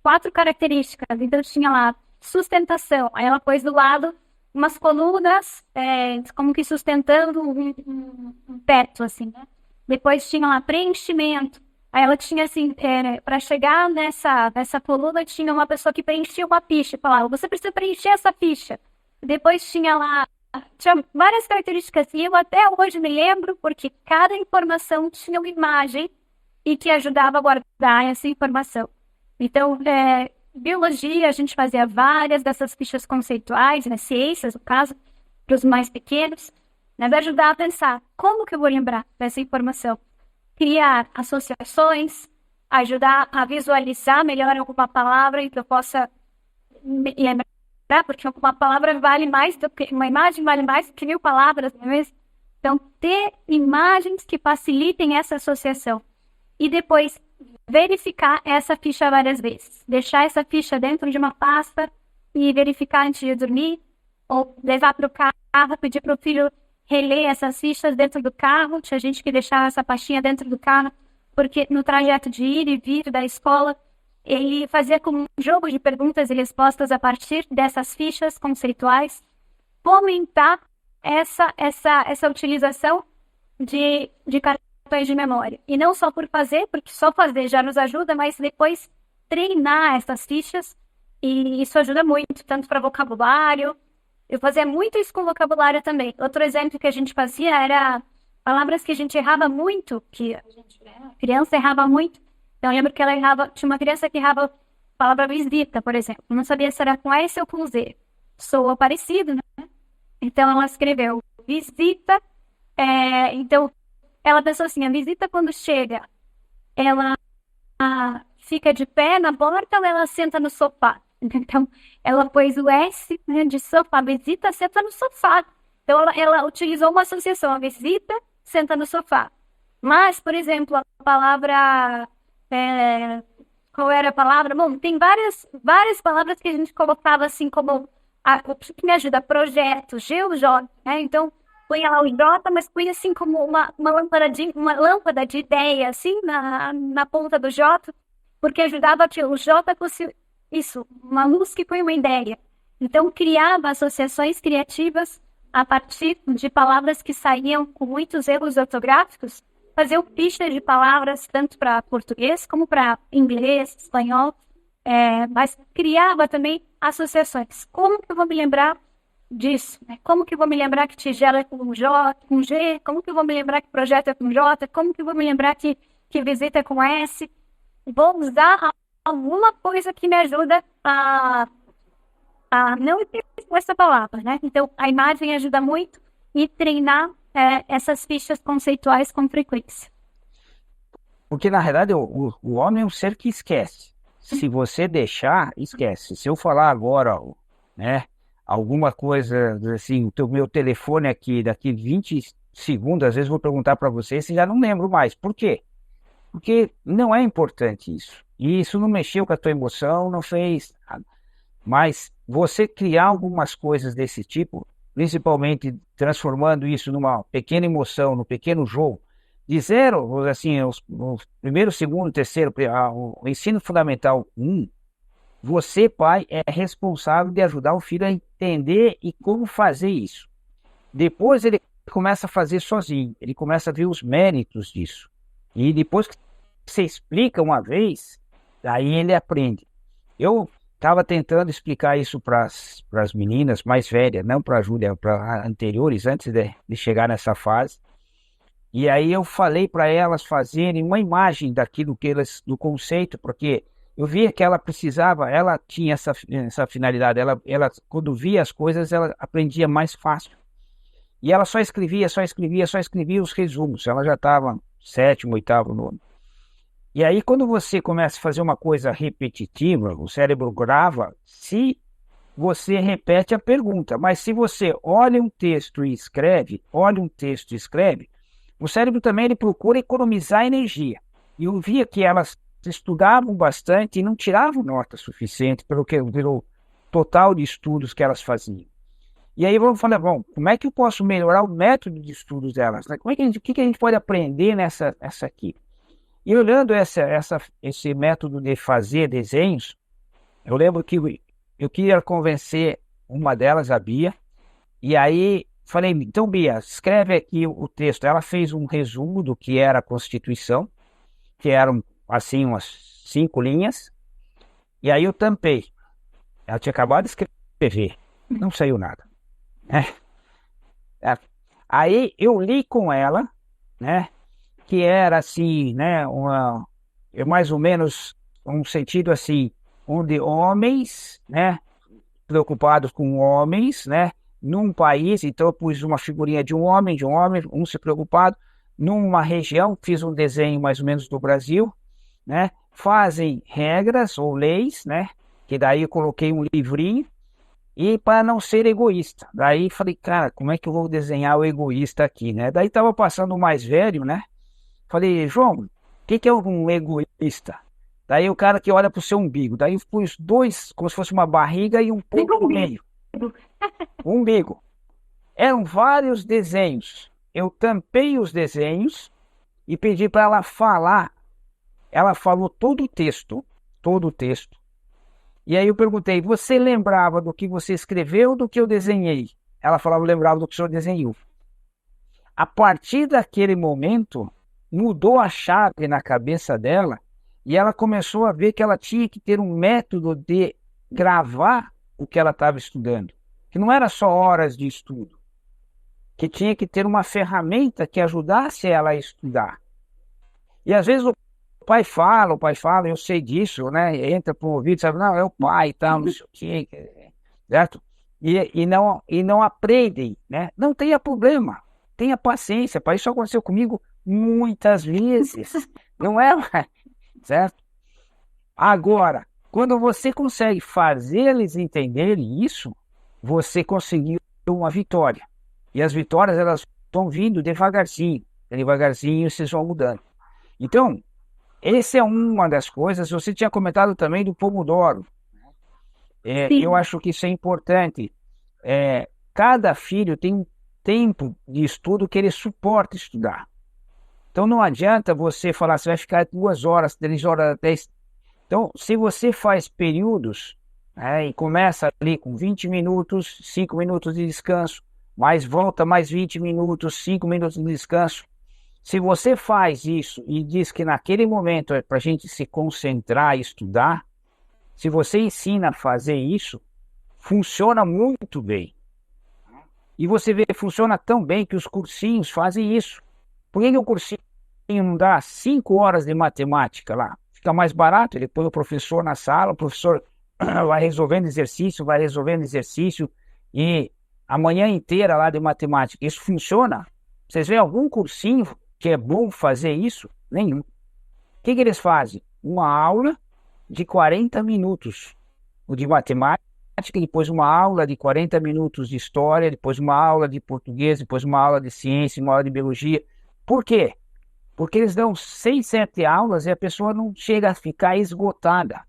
4 características. Então, tinha lá sustentação. Aí ela pôs do lado umas colunas, como que sustentando um teto, assim, né? Depois tinha lá preenchimento. Aí ela tinha assim, para chegar nessa coluna, tinha uma pessoa que preenchia uma ficha. Falava, você precisa preencher essa ficha. Depois tinha várias características. E eu até hoje me lembro, porque cada informação tinha uma imagem e que ajudava a guardar essa informação. Então, biologia, a gente fazia várias dessas fichas conceituais, né? Ciências, no caso, para os mais pequenos, né? Vai ajudar a pensar, como que eu vou lembrar dessa informação? Criar associações, ajudar a visualizar melhor alguma palavra e que eu possa lembrar, porque uma palavra vale mais do que uma imagem vale mais do que 1000 palavras, não é mesmo? Então, ter imagens que facilitem essa associação e depois verificar essa ficha várias vezes. Deixar essa ficha dentro de uma pasta e verificar antes de dormir, ou levar para o carro, pedir para o filho reler essas fichas dentro do carro. Tinha gente que deixava essa pastinha dentro do carro, porque no trajeto de ir e vir da escola, ele fazia como um jogo de perguntas e respostas a partir dessas fichas conceituais, fomentar essa utilização de cartões de memória. E não só por fazer, porque só fazer já nos ajuda, mas depois treinar essas fichas, e isso ajuda muito, tanto para vocabulário. Eu fazia muito isso com vocabulário também. Outro exemplo que a gente fazia era palavras que a gente errava muito, que a criança errava muito. Então, eu lembro que ela errava, tinha uma criança que errava a palavra visita, por exemplo. Não sabia se era com S ou com Z. Soa parecido, né? Então, ela escreveu visita. Então, ela pensou assim, a visita quando chega, ela fica de pé na porta ou ela senta no sofá? Então, ela pôs o S, né, de sofá. A visita senta no sofá. Então, ela utilizou uma associação. A visita senta no sofá. Mas, por exemplo, a palavra... qual era a palavra? Bom, tem várias palavras que a gente colocava assim como... o que me ajuda? Projeto, G ou J. Né? Então, punha lá o J, mas punha assim como uma lâmpada de ideia, assim, na ponta do J, porque ajudava que o J fosse... Isso, uma luz que põe uma ideia. Então, criava associações criativas a partir de palavras que saíam com muitos erros ortográficos, fazer ficha de palavras tanto para português como para inglês, espanhol, mas criava também associações. Como que eu vou me lembrar disso? Né? Como que eu vou me lembrar que tigela é com J, com G? Como que eu vou me lembrar que projeto é com J? Como que eu vou me lembrar que visita é com S? Vou usar alguma coisa que me ajuda a não esquecer essa palavra, né? Então, a imagem ajuda muito e treinar essas fichas conceituais com frequência. Porque, na verdade, o homem é um ser que esquece. Se você deixar, esquece. Se eu falar agora, né, alguma coisa, assim, o meu telefone aqui, daqui 20 segundos, às vezes vou perguntar para você, você já não lembro mais. Por quê? Porque não é importante isso. E isso não mexeu com a tua emoção, não fez nada. Mas você criar algumas coisas desse tipo, principalmente transformando isso numa pequena emoção, num pequeno jogo, de zero, assim, o primeiro, segundo, terceiro, o ensino fundamental 1, você, pai, é responsável de ajudar o filho a entender e como fazer isso. Depois ele começa a fazer sozinho, ele começa a ver os méritos disso. E depois que você explica uma vez, aí ele aprende. Eu estava tentando explicar isso para as meninas mais velhas, não para a Júlia, para anteriores, antes de chegar nessa fase. E aí eu falei para elas fazerem uma imagem daquilo que elas, do conceito, porque eu via que ela precisava, ela tinha essa finalidade, ela quando via as coisas, ela aprendia mais fácil. E ela só escrevia os resumos, ela já estava sétimo, oitavo, nono. E aí, quando você começa a fazer uma coisa repetitiva, o cérebro grava se você repete a pergunta. Mas se você olha um texto e escreve, o cérebro também ele procura economizar energia. E eu via que elas estudavam bastante e não tiravam nota suficiente pelo total de estudos que elas faziam. E aí eu falei, bom, como é que eu posso melhorar o método de estudos delas? Né? Como é que o que a gente pode aprender essa aqui? E olhando esse método de fazer desenhos, eu lembro que eu queria convencer uma delas, a Bia, e aí falei, então Bia, escreve aqui o texto. Ela fez um resumo do que era a Constituição, que eram assim umas 5 linhas, e aí eu tampei. Ela tinha acabado de escrever, não saiu nada. É. Aí eu li com ela, né, que era assim, né, mais ou menos um sentido assim, onde homens, né, preocupados com homens, né, num país, então eu pus uma figurinha de um homem, um se preocupado, numa região, fiz um desenho mais ou menos do Brasil, né, fazem regras ou leis, né, que daí eu coloquei um livrinho, e para não ser egoísta. Daí falei, cara, como é que eu vou desenhar o egoísta aqui, né? Daí tava passando o mais velho, né? Falei, João, o que é um egoísta? Daí o cara que olha pro seu umbigo. Daí eu pus dois, como se fosse uma barriga e um ponto no meio. O umbigo. Eram vários desenhos. Eu tampei os desenhos e pedi para ela falar. Ela falou todo o texto, todo o texto. E aí eu perguntei, você lembrava do que você escreveu ou do que eu desenhei? Ela falava, eu lembrava do que o senhor desenhou. A partir daquele momento, mudou a chave na cabeça dela e ela começou a ver que ela tinha que ter um método de gravar o que ela estava estudando. Que não era só horas de estudo. Que tinha que ter uma ferramenta que ajudasse ela a estudar. E às vezes o pai fala, eu sei disso, né? Entra para o ouvido, sabe, não, é o pai e tal, não sei o quê, certo? E não aprendem, né? Não tenha problema, tenha paciência, para isso aconteceu comigo muitas vezes, não é, certo? Agora, quando você consegue fazer eles entenderem isso, você conseguiu uma vitória. E as vitórias, elas estão vindo devagarzinho vocês vão mudando. Então, essa é uma das coisas. Você tinha comentado também do Pomodoro. Eu acho que isso é importante. Cada filho tem um tempo de estudo que ele suporta estudar. Então não adianta você falar, você vai ficar 2 horas, 3 horas, 10. Então, se você faz períodos, e começa ali com 20 minutos, 5 minutos de descanso, mais volta mais 20 minutos, 5 minutos de descanso. Se você faz isso e diz que naquele momento é para a gente se concentrar e estudar, se você ensina a fazer isso, funciona muito bem. E você vê que funciona tão bem que os cursinhos fazem isso. Por que o cursinho não dá 5 horas de matemática lá? Fica mais barato, ele põe o professor na sala, o professor vai resolvendo exercício, e a manhã inteira lá de matemática. Isso funciona? Vocês veem algum cursinho que é bom fazer isso? Nenhum. O que eles fazem? Uma aula de 40 minutos de matemática, depois uma aula de 40 minutos de história, depois uma aula de português, depois uma aula de ciência, uma aula de biologia. Por quê? Porque eles dão 6, 7 aulas e a pessoa não chega a ficar esgotada.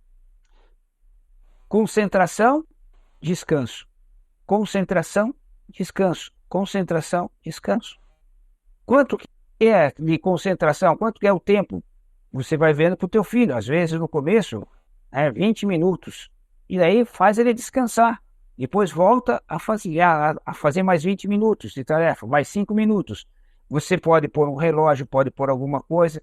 Concentração, descanso. Concentração, descanso. Concentração, descanso. Quanto que é de concentração? Quanto que é o tempo? Você vai vendo para o teu filho. Às vezes, no começo, 20 minutos. E daí faz ele descansar. Depois volta a fazer mais 20 minutos de tarefa, mais 5 minutos. Você pode pôr um relógio, pode pôr alguma coisa.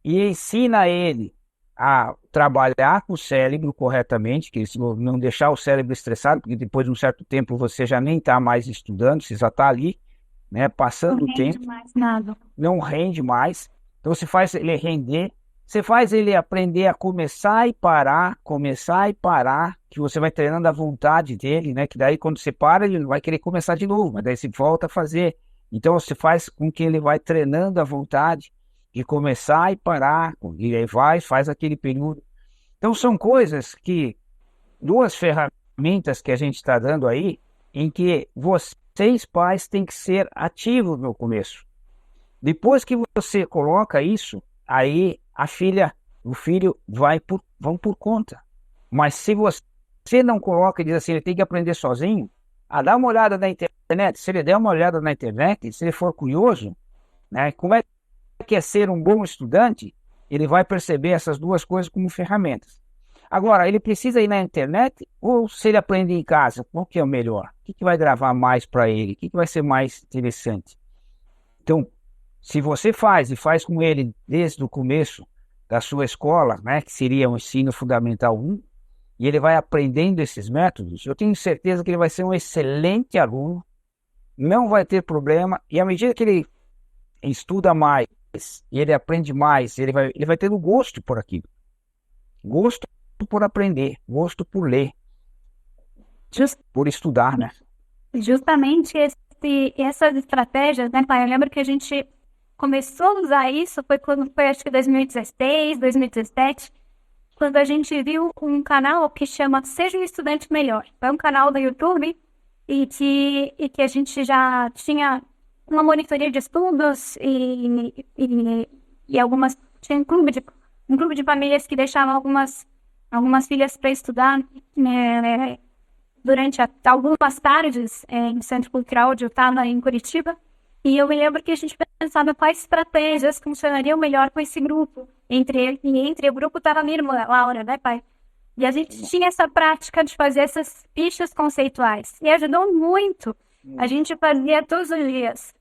E ensina ele a trabalhar com o cérebro corretamente, que não deixar o cérebro estressado, porque depois de um certo tempo você já nem está mais estudando, você já está ali, né, passando o tempo, não rende mais. Então você faz ele render, você faz ele aprender a começar e parar, que você vai treinando a vontade dele, né, que daí quando você para ele não vai querer começar de novo, mas daí você volta a fazer. Então você faz com que ele vai treinando a vontade. de começar e parar, e aí faz aquele período. Então são coisas que, duas ferramentas que a gente está dando aí, em que vocês pais têm que ser ativos no começo. Depois que você coloca isso, aí a filha, o filho vão por conta. Mas se você não coloca e diz assim, ele tem que aprender sozinho, dá uma olhada na internet. Se ele der uma olhada na internet, se ele for curioso, né, como é que é ser um bom estudante, ele vai perceber essas duas coisas como ferramentas. Agora, ele precisa ir na internet ou se ele aprende em casa, qual que é o melhor? O que vai gravar mais para ele? O que vai ser mais interessante? Então, se você faz com ele desde o começo da sua escola, né, que seria o ensino fundamental 1, e ele vai aprendendo esses métodos, eu tenho certeza que ele vai ser um excelente aluno, não vai ter problema, e à medida que ele estuda mais, e ele aprende mais, ele vai ter o gosto por aquilo. Gosto por aprender, gosto por ler, por estudar, né? Justamente essas estratégias, né, pai? Eu lembro que a gente começou a usar isso, foi acho que 2016, 2017, quando a gente viu um canal que chama Seja um Estudante Melhor. É um canal do YouTube e que a gente já tinha uma monitoria de estudos e algumas... Tinha um grupo de famílias que deixavam algumas filhas para estudar, né, durante algumas tardes no Centro Cultural onde eu estava em Curitiba. E eu me lembro que a gente pensava quais estratégias funcionariam melhor com esse grupo. Entre o grupo estava a minha irmã, Laura, né, pai? E a gente tinha essa prática de fazer essas fichas conceituais. E ajudou muito. A gente fazia todos os dias.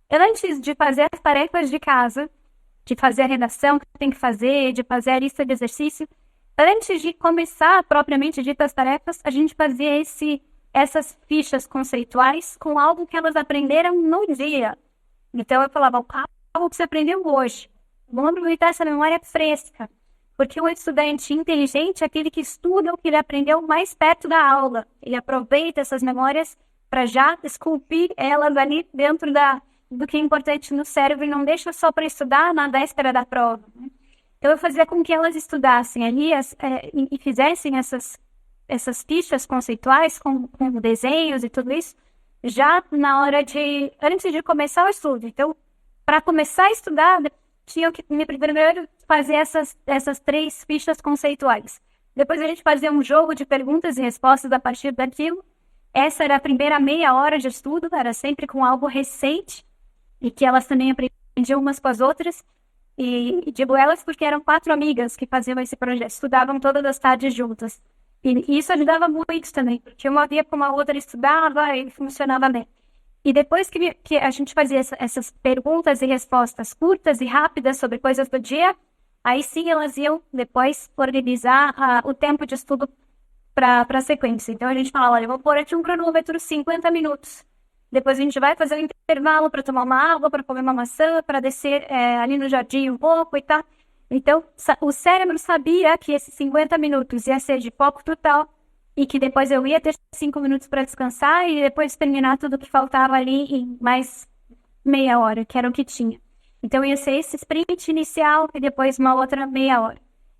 Antes de fazer as tarefas de casa, de fazer a redação que tem que fazer, de fazer a lista de exercício, antes de começar propriamente ditas tarefas, a gente fazia essas fichas conceituais com algo que elas aprenderam no dia. Então eu falava, algo que você aprendeu hoje. Vamos aproveitar essa memória fresca. Porque um estudante inteligente é aquele que estuda o que ele aprendeu mais perto da aula. Ele aproveita essas memórias para já esculpir elas ali dentro do que é importante no cérebro e não deixa só para estudar na véspera da prova, né? Então eu fazia com que elas estudassem ali e fizessem essas fichas conceituais com desenhos e tudo isso, já na hora antes de começar o estudo. Então, para começar a estudar, tinham que primeiro fazer essas 3 fichas conceituais. Depois a gente fazia um jogo de perguntas e respostas a partir daquilo. Essa era a primeira meia hora de estudo, era sempre com algo recente, e que elas também aprendiam umas com as outras. E digo elas porque eram 4 amigas que faziam esse projeto, estudavam todas as tardes juntas. E isso ajudava muito também, porque uma via como a outra estudava e funcionava bem. E depois que a gente fazia essas perguntas e respostas curtas e rápidas sobre coisas do dia, aí sim elas iam depois organizar o tempo de estudo para a sequência. Então a gente falava, olha, vou pôr aqui um cronômetro 50 minutos. Depois a gente vai fazer um intervalo para tomar uma água, para comer uma maçã, para descer ali no jardim um pouco e tal. Então, o cérebro sabia que esses 50 minutos ia ser de foco total e que depois eu ia ter 5 minutos para descansar e depois terminar tudo que faltava ali em mais meia hora, que era o que tinha. Então, ia ser esse sprint inicial e depois uma outra meia hora.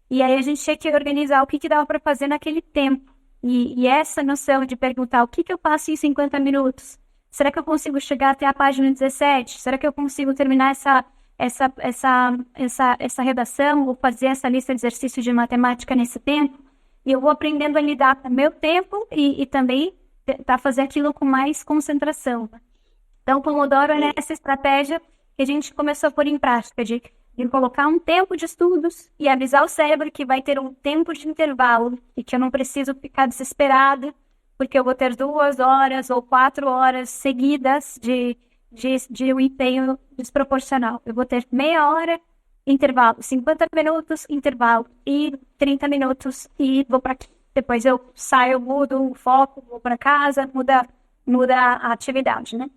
E aí a gente tinha que organizar o que dava para fazer naquele tempo. E essa noção de perguntar o que eu faço em 50 minutos? Será que eu consigo chegar até a página 17? Será que eu consigo terminar essa redação ou fazer essa lista de exercícios de matemática nesse tempo? E eu vou aprendendo a lidar com o meu tempo e também tentar fazer aquilo com mais concentração. Então, o Pomodoro é essa estratégia que a gente começou a pôr em prática, de colocar um tempo de estudos e avisar o cérebro que vai ter um tempo de intervalo e que eu não preciso ficar desesperada porque eu vou ter 2 horas ou 4 horas seguidas de um empenho desproporcional. Eu vou ter meia hora, intervalo, 50 minutos, intervalo, e 30 minutos, e vou para aqui. Depois eu saio, mudo o foco, vou para casa, muda a atividade, né?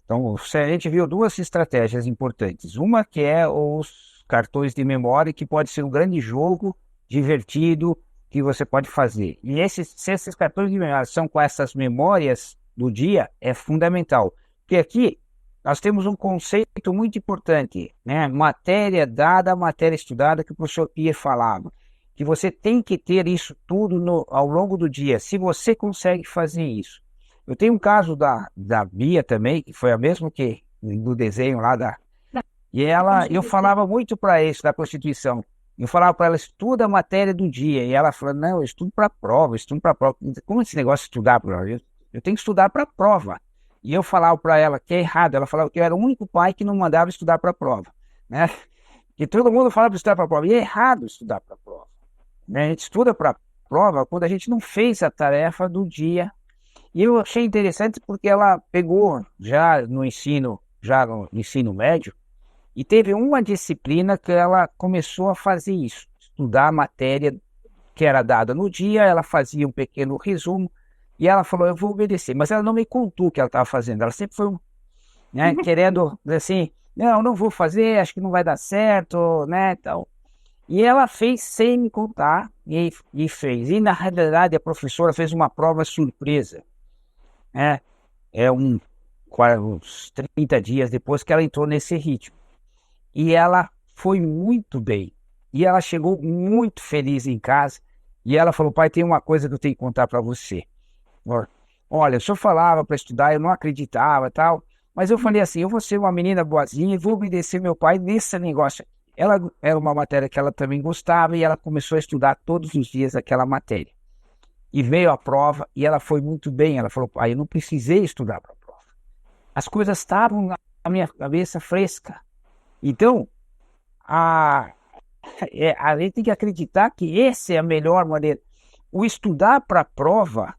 Então, a gente viu 2 estratégias importantes. Uma que é os cartões de memória, que pode ser um grande jogo divertido, que você pode fazer. E se esses cartões de memória são com essas memórias do dia, é fundamental. Porque aqui, nós temos um conceito muito importante, né? Matéria dada, matéria estudada, que o professor Pierre falava, que você tem que ter isso tudo ao longo do dia, se você consegue fazer isso. Eu tenho um caso da Bia também, que foi a mesma que do desenho lá e eu falava muito para isso da Constituição. Eu falava para ela, estuda a matéria do dia. E ela falou, não, eu estudo para a prova, eu estudo para a prova. Como esse negócio de estudar para prova? Eu tenho que estudar para a prova. E eu falava para ela que é errado. Ela falava que eu era o único pai que não mandava estudar para a prova, né? Que todo mundo fala para estudar para a prova. E é errado estudar para a prova, né? A gente estuda para a prova quando a gente não fez a tarefa do dia. E eu achei interessante porque ela pegou já no ensino médio, e teve uma disciplina que ela começou a fazer isso, estudar a matéria que era dada no dia, ela fazia um pequeno resumo, e ela falou, eu vou obedecer. Mas ela não me contou o que ela estava fazendo, ela sempre foi, né, querendo, assim, não vou fazer, acho que não vai dar certo, né, tal. E ela fez sem me contar, e fez. E, na realidade, a professora fez uma prova surpresa, né, uns 30 dias depois que ela entrou nesse ritmo. E ela foi muito bem. E ela chegou muito feliz em casa. E ela falou, pai, tem uma coisa que eu tenho que contar para você. Olha, o senhor falava para estudar, eu não acreditava e tal. Mas eu falei assim, eu vou ser uma menina boazinha e vou obedecer meu pai nesse negócio. Ela era uma matéria que ela também gostava e ela começou a estudar todos os dias aquela matéria. E veio a prova e ela foi muito bem. Ela falou, pai, eu não precisei estudar para a prova. As coisas estavam na minha cabeça fresca. Então, a gente tem que acreditar que essa é a melhor maneira. O estudar para a prova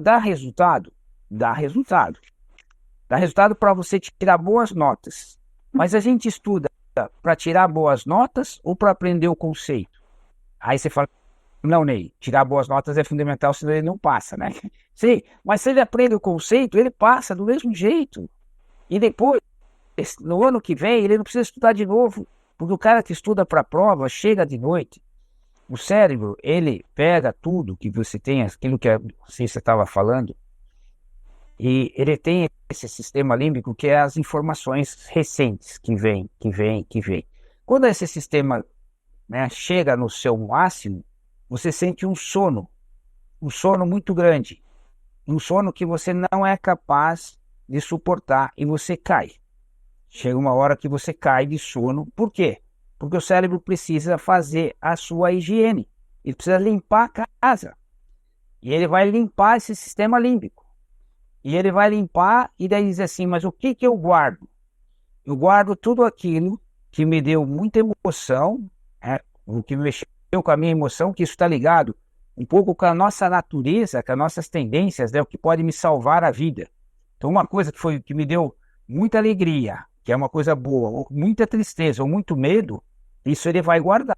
dá resultado? Dá resultado. Dá resultado para você tirar boas notas. Mas a gente estuda para tirar boas notas ou para aprender o conceito? Aí você fala, não, Ney, tirar boas notas é fundamental, senão ele não passa, né? Sim, mas se ele aprende o conceito, ele passa do mesmo jeito. E depois, no ano que vem, ele não precisa estudar de novo, porque o cara que estuda para a prova chega de noite. O cérebro, ele pega tudo que você tem, aquilo que a ciência estava falando, e ele tem esse sistema límbico que é as informações recentes que vem. Quando esse sistema, né, chega no seu máximo, você sente um sono muito grande, um sono que você não é capaz de suportar e você cai. Chega uma hora que você cai de sono. Por quê? Porque o cérebro precisa fazer a sua higiene. Ele precisa limpar a casa. E ele vai limpar esse sistema límbico. E ele vai limpar e daí diz assim, mas o que eu guardo? Eu guardo tudo aquilo que me deu muita emoção, o que mexeu com a minha emoção, que isso está ligado um pouco com a nossa natureza, com as nossas tendências, né, o que pode me salvar a vida. Então uma coisa que me deu muita alegria, que é uma coisa boa, ou muita tristeza, ou muito medo, isso ele vai guardar.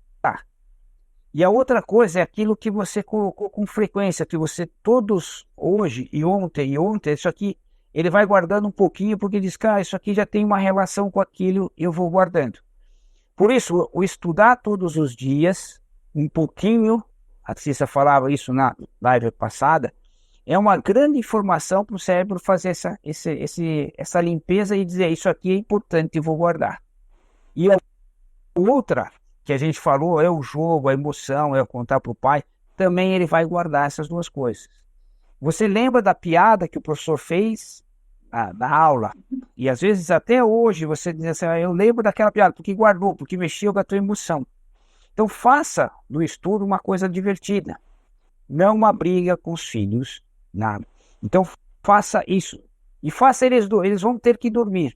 E a outra coisa é aquilo que você colocou com frequência, que você todos hoje e ontem, isso aqui, ele vai guardando um pouquinho, porque diz, cara, isso aqui já tem uma relação com aquilo, eu vou guardando. Por isso, o estudar todos os dias, um pouquinho, a Cissa falava isso na live passada, é uma grande informação para o cérebro fazer essa limpeza e dizer, isso aqui é importante, eu vou guardar. E a outra que a gente falou é o jogo, a emoção, é contar para o pai, também ele vai guardar essas duas coisas. Você lembra da piada que o professor fez na aula? E às vezes até hoje você diz assim, eu lembro daquela piada, porque guardou, porque mexeu com a tua emoção. Então faça do estudo uma coisa divertida, não uma briga com os filhos, nada. Então faça isso. E faça eles vão ter que dormir.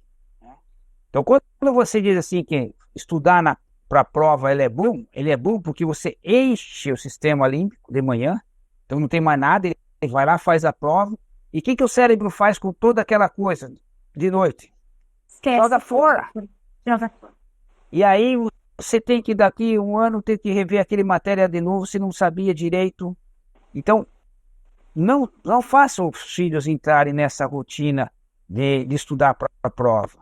Então quando você diz assim que estudar para a prova ele é bom porque você enche o sistema límbico de manhã, então não tem mais nada, ele vai lá, faz a prova, e o que o cérebro faz com toda aquela coisa de noite? Esquece. Joga fora. E aí você tem que daqui um ano ter que rever aquele matéria de novo, se não sabia direito. Então, não faça os filhos entrarem nessa rotina de estudar para a prova,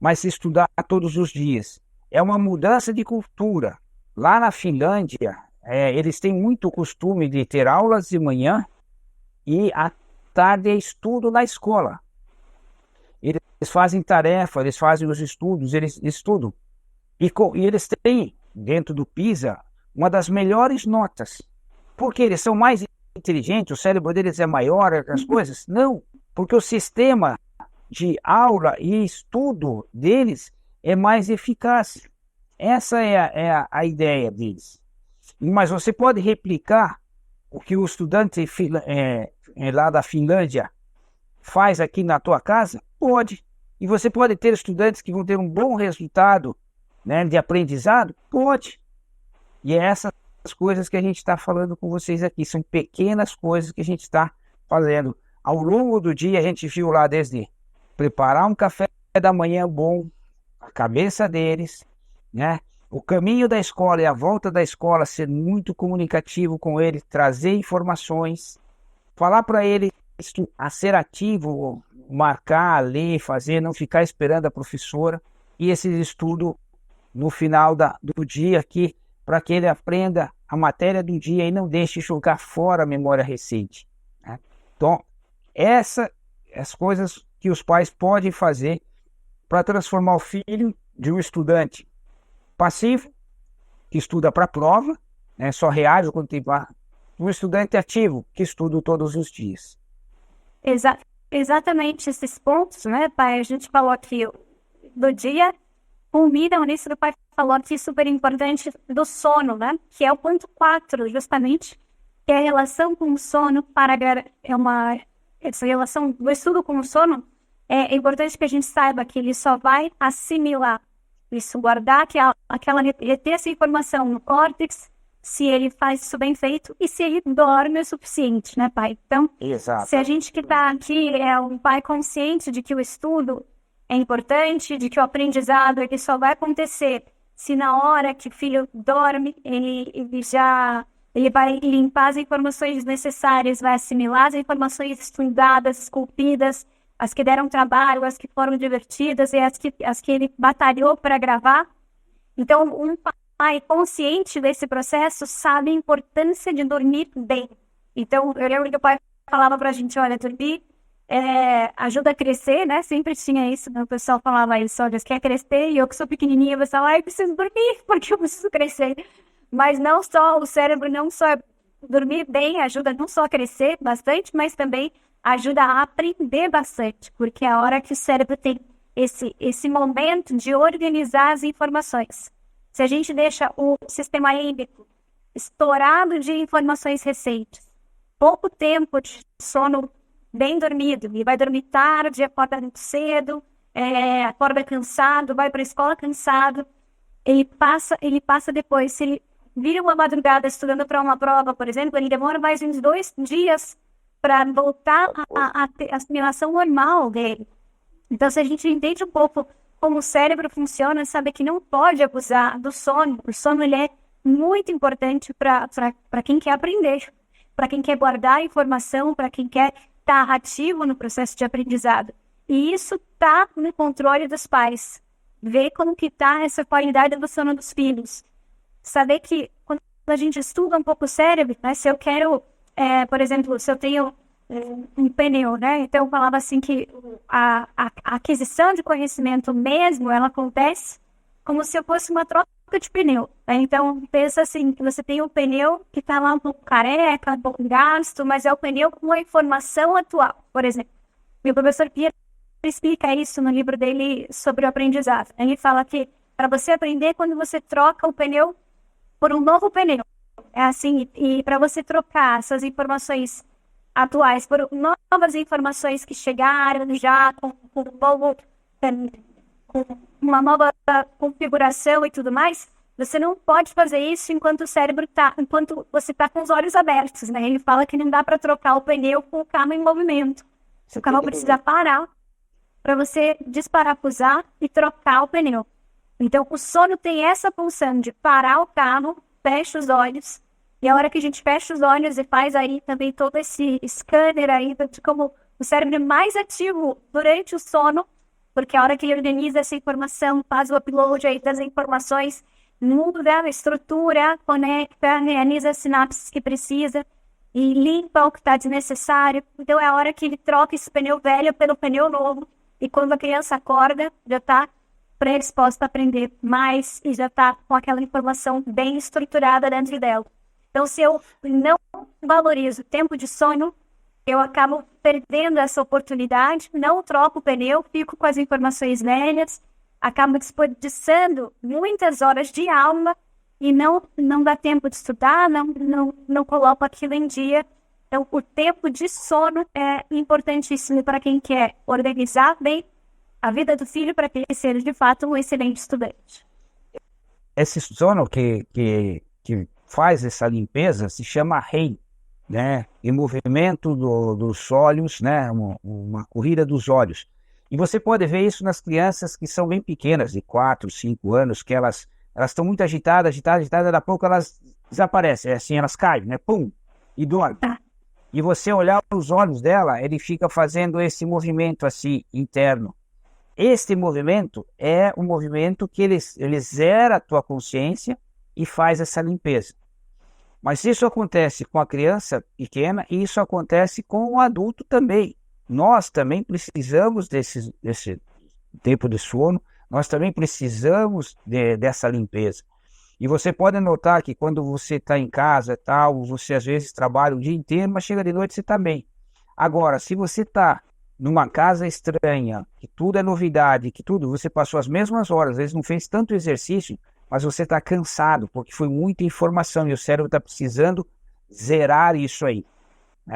mas estudar todos os dias. É uma mudança de cultura. Lá na Finlândia, eles têm muito costume de ter aulas de manhã e à tarde é estudo na escola. fazem tarefa, eles fazem os estudos, eles estudam. E eles têm, dentro do PISA, uma das melhores notas. Porque eles são mais inteligentes, o cérebro deles é maior, as coisas? Não, porque o sistema de aula e estudo deles é mais eficaz. Essa é a ideia deles. Mas você pode replicar o que o estudante lá da Finlândia faz aqui na tua casa? Pode. E você pode ter estudantes que vão ter um bom resultado, né, de aprendizado? Pode. E é essas coisas que a gente está falando com vocês aqui. São pequenas coisas que a gente está fazendo. Ao longo do dia a gente viu lá desde preparar um café da manhã bom, a cabeça deles, né? O caminho da escola e a volta da escola, ser muito comunicativo com ele, trazer informações, falar para ele a ser ativo, marcar, ler, fazer, não ficar esperando a professora, e esse estudo no final do dia aqui, para que ele aprenda a matéria do dia e não deixe jogar fora a memória recente, né? Então, as coisas que os pais podem fazer para transformar o filho de um estudante passivo, que estuda para a prova, né, só reage quando tem um estudante ativo, que estuda todos os dias. Exatamente esses pontos, né, pai? A gente falou aqui do dia, culminam nisso do pai falou aqui super importante do sono, né? Que é o ponto 4, justamente, que é a relação com o sono essa relação do estudo com o sono. É importante que a gente saiba que ele só vai assimilar isso, guardar ter essa informação no córtex, se ele faz isso bem feito e se ele dorme o suficiente, né, pai? Então, Exato. Se a gente que está aqui é um pai consciente de que o estudo é importante, de que o aprendizado ele só vai acontecer se na hora que o filho dorme, ele vai limpar as informações necessárias, vai assimilar as informações estudadas, esculpidas, as que deram trabalho, as que foram divertidas e as que ele batalhou para gravar. Então, um pai consciente desse processo sabe a importância de dormir bem. Então, eu lembro que o pai falava pra gente, olha, dormir ajuda a crescer, né? Sempre tinha isso, né? O pessoal falava isso, olha, você quer crescer? E eu que sou pequenininha, eu falava, eu preciso dormir, porque eu preciso crescer. Mas não só o cérebro, não só dormir bem ajuda não só a crescer bastante, mas também ajuda a aprender bastante, porque é a hora que o cérebro tem esse momento de organizar as informações. Se a gente deixa o sistema límbico estourado de informações recentes, pouco tempo de sono bem dormido, e vai dormir tarde, acorda muito cedo, acorda cansado, vai para a escola cansado, ele passa depois, se ele vira uma madrugada estudando para uma prova, por exemplo, ele demora mais uns 2 dias para voltar a ter a assimilação normal dele. Então, se a gente entende um pouco como o cérebro funciona, sabe que não pode abusar do sono. O sono ele é muito importante para quem quer aprender, para quem quer guardar informação, para quem quer estar ativo no processo de aprendizado. E isso está no controle dos pais. Ver como que está essa qualidade do sono dos filhos. Saber que quando a gente estuda um pouco o cérebro, né, se eu quero, por exemplo, se eu tenho um pneu, né? Então eu falava assim que a aquisição de conhecimento mesmo, ela acontece como se eu fosse uma troca de pneu, né? Então pensa assim, que você tem um pneu que está lá um pouco careca, um pouco gasto, mas é o pneu com a informação atual, por exemplo. Meu professor Pierre explica isso no livro dele sobre o aprendizado. Ele fala que para você aprender, quando você troca o pneu por um novo pneu, é assim, e para você trocar essas informações atuais por novas informações que chegaram já com uma nova configuração e tudo mais, você não pode fazer isso enquanto você está com os olhos abertos, né? Ele fala que não dá para trocar o pneu com o carro em movimento. O carro precisa parar para você desparafusar e trocar o pneu. Então, o sono tem essa função de parar o carro, fecha os olhos, e a hora que a gente fecha os olhos e faz aí também todo esse scanner aí de como o cérebro é mais ativo durante o sono, porque a hora que ele organiza essa informação, faz o upload aí das informações, muda a estrutura, conecta, realiza as sinapses que precisa e limpa o que está desnecessário. Então é a hora que ele troca esse pneu velho pelo pneu novo. e quando a criança acorda, já está predisposta a aprender mais e já está com aquela informação bem estruturada dentro dela. Então, se eu não valorizo o tempo de sono, eu acabo perdendo essa oportunidade, não troco o pneu, fico com as informações velhas, acabo desperdiçando muitas horas de aula e não dá tempo de estudar, não coloco aquilo em dia. Então, o tempo de sono é importantíssimo para quem quer organizar bem a vida do filho para que ele seja, de fato, um excelente estudante. Esse sono que faz essa limpeza se chama REM, né? E movimento dos olhos, né? Uma corrida dos olhos. E você pode ver isso nas crianças que são bem pequenas, de 4, 5 anos, que elas estão muito agitadas, daqui a pouco elas desaparecem, assim, elas caem, né? Pum! E dormem. E você olhar os olhos dela, ele fica fazendo esse movimento assim, interno. Este movimento é um movimento que ele zera a tua consciência e faz essa limpeza. Mas isso acontece com a criança pequena e isso acontece com o adulto também. Nós também precisamos desse tempo de sono, nós também precisamos dessa limpeza. E você pode notar que quando você está em casa, tal, você às vezes trabalha o dia inteiro, mas chega de noite você está bem. Agora, se você está numa casa estranha, que tudo é novidade, que tudo, você passou as mesmas horas, às vezes não fez tanto exercício, mas você está cansado, porque foi muita informação e o cérebro está precisando zerar isso aí.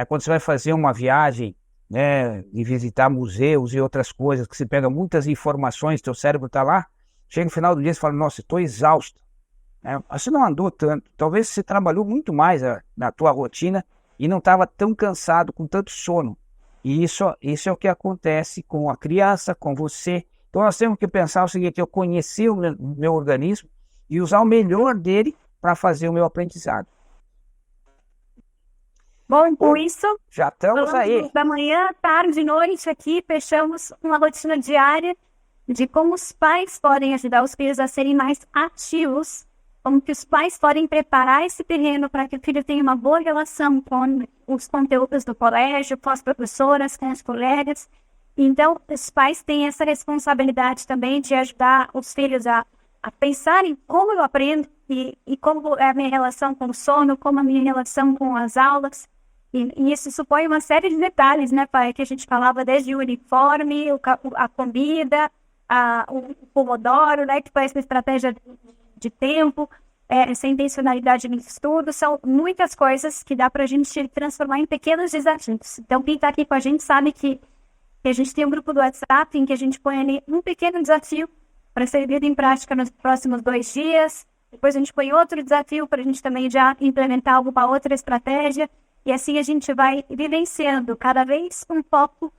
Quando você vai fazer uma viagem, né, de visitar museus e outras coisas, que você pega muitas informações, teu cérebro está lá, chega no final do dia e fala, nossa, estou exausto. Você não andou tanto, talvez você trabalhou muito mais na tua rotina e não estava tão cansado, com tanto sono. E isso é o que acontece com a criança, com você. Então nós temos que pensar o seguinte, eu conhecer o meu organismo e usar o melhor dele para fazer o meu aprendizado. Bom, com isso, já estamos aí. Da manhã, tarde, noite aqui, fechamos uma rotina diária de como os pais podem ajudar os filhos a serem mais ativos, como que os pais podem preparar esse terreno para que o filho tenha uma boa relação com os conteúdos do colégio, com as professoras, com os colegas. Então, os pais têm essa responsabilidade também de ajudar os filhos a pensar em como eu aprendo e como é a minha relação com o sono, como a minha relação com as aulas. E isso supõe uma série de detalhes, né, pai? Que a gente falava desde o uniforme, a comida, o pomodoro, né, que faz essa estratégia de tempo, essa intencionalidade no estudo, são muitas coisas que dá para a gente transformar em pequenos desafios. Então, quem está aqui com a gente sabe que a gente tem um grupo do WhatsApp em que a gente põe ali um pequeno desafio para ser visto em prática nos próximos 2 dias, depois a gente põe outro desafio para a gente também já implementar alguma outra estratégia, e assim a gente vai vivenciando cada vez um pouco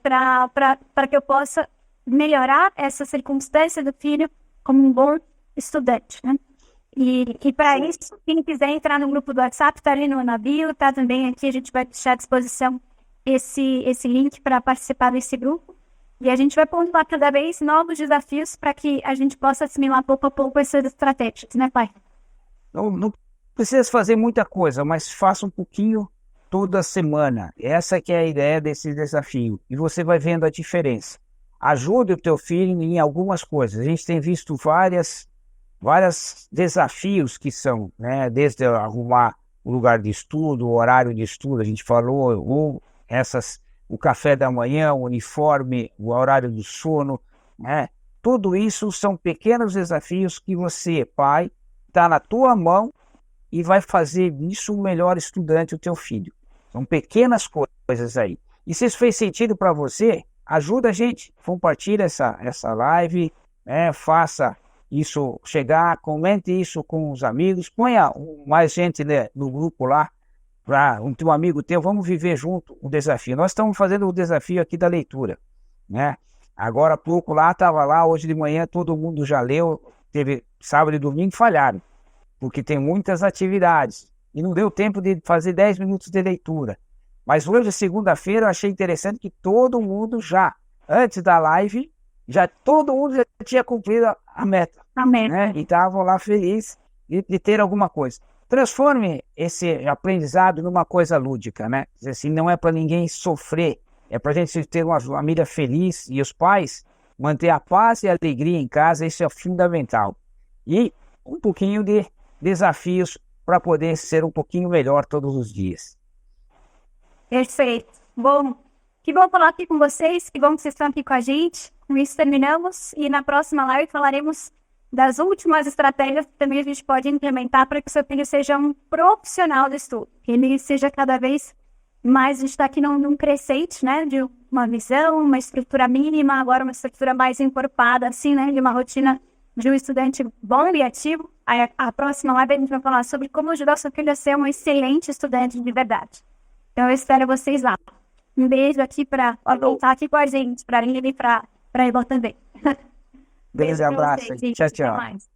para que eu possa melhorar essa circunstância do filho como um bom estudante, né? E para isso, quem quiser entrar no grupo do WhatsApp, está ali na bio, está também aqui, a gente vai deixar à disposição esse link para participar desse grupo. E a gente vai pontuar cada vez novos desafios para que a gente possa assimilar pouco a pouco essas estratégias, né, pai? Não precisa fazer muita coisa, mas faça um pouquinho toda semana. Essa que é a ideia desse desafio. E você vai vendo a diferença. Ajude o teu filho em algumas coisas. A gente tem visto vários desafios que são, né, desde arrumar o lugar de estudo, o horário de estudo, a gente falou, o café da manhã, o uniforme, o horário do sono, né? Tudo isso são pequenos desafios que você, pai, está na tua mão e vai fazer disso o melhor estudante, o teu filho. São pequenas coisas aí. E se isso fez sentido para você, ajuda a gente, compartilha essa live, né? Faça isso chegar, comente isso com os amigos, ponha mais gente, né, no grupo lá, para um amigo teu, vamos viver junto o desafio. Nós estamos fazendo o desafio aqui da leitura, né? Agora há pouco lá, estava lá, hoje de manhã todo mundo já leu, teve sábado e domingo, falharam, porque tem muitas atividades, e não deu tempo de fazer 10 minutos de leitura. Mas hoje, segunda-feira, eu achei interessante que todo mundo já, antes da live, todo mundo já tinha cumprido a meta. Né? E estavam lá felizes de ter alguma coisa. Transforme esse aprendizado numa coisa lúdica, né? Assim, não é para ninguém sofrer É para a gente ter uma família feliz e os pais manter a paz e a alegria em casa, isso é fundamental. E um pouquinho de desafios para poder ser um pouquinho melhor todos os dias. Perfeito. Bom, que bom falar aqui com vocês, que bom que vocês estão aqui com a gente. Com isso terminamos e na próxima live falaremos das últimas estratégias que também a gente pode implementar para que o seu filho seja um profissional do estudo, que ele seja cada vez mais, a gente está aqui num crescente, né, de uma visão, uma estrutura mínima, agora uma estrutura mais encorpada, assim, né, de uma rotina de um estudante bom e ativo. Aí a próxima live a gente vai falar sobre como ajudar o seu filho a ser um excelente estudante de verdade. Então eu espero vocês lá. Um beijo aqui para voltar aqui com a gente, para Lili e para Eva também. Beijo, abraço. Vocês, Tchau, Até tchau. mais.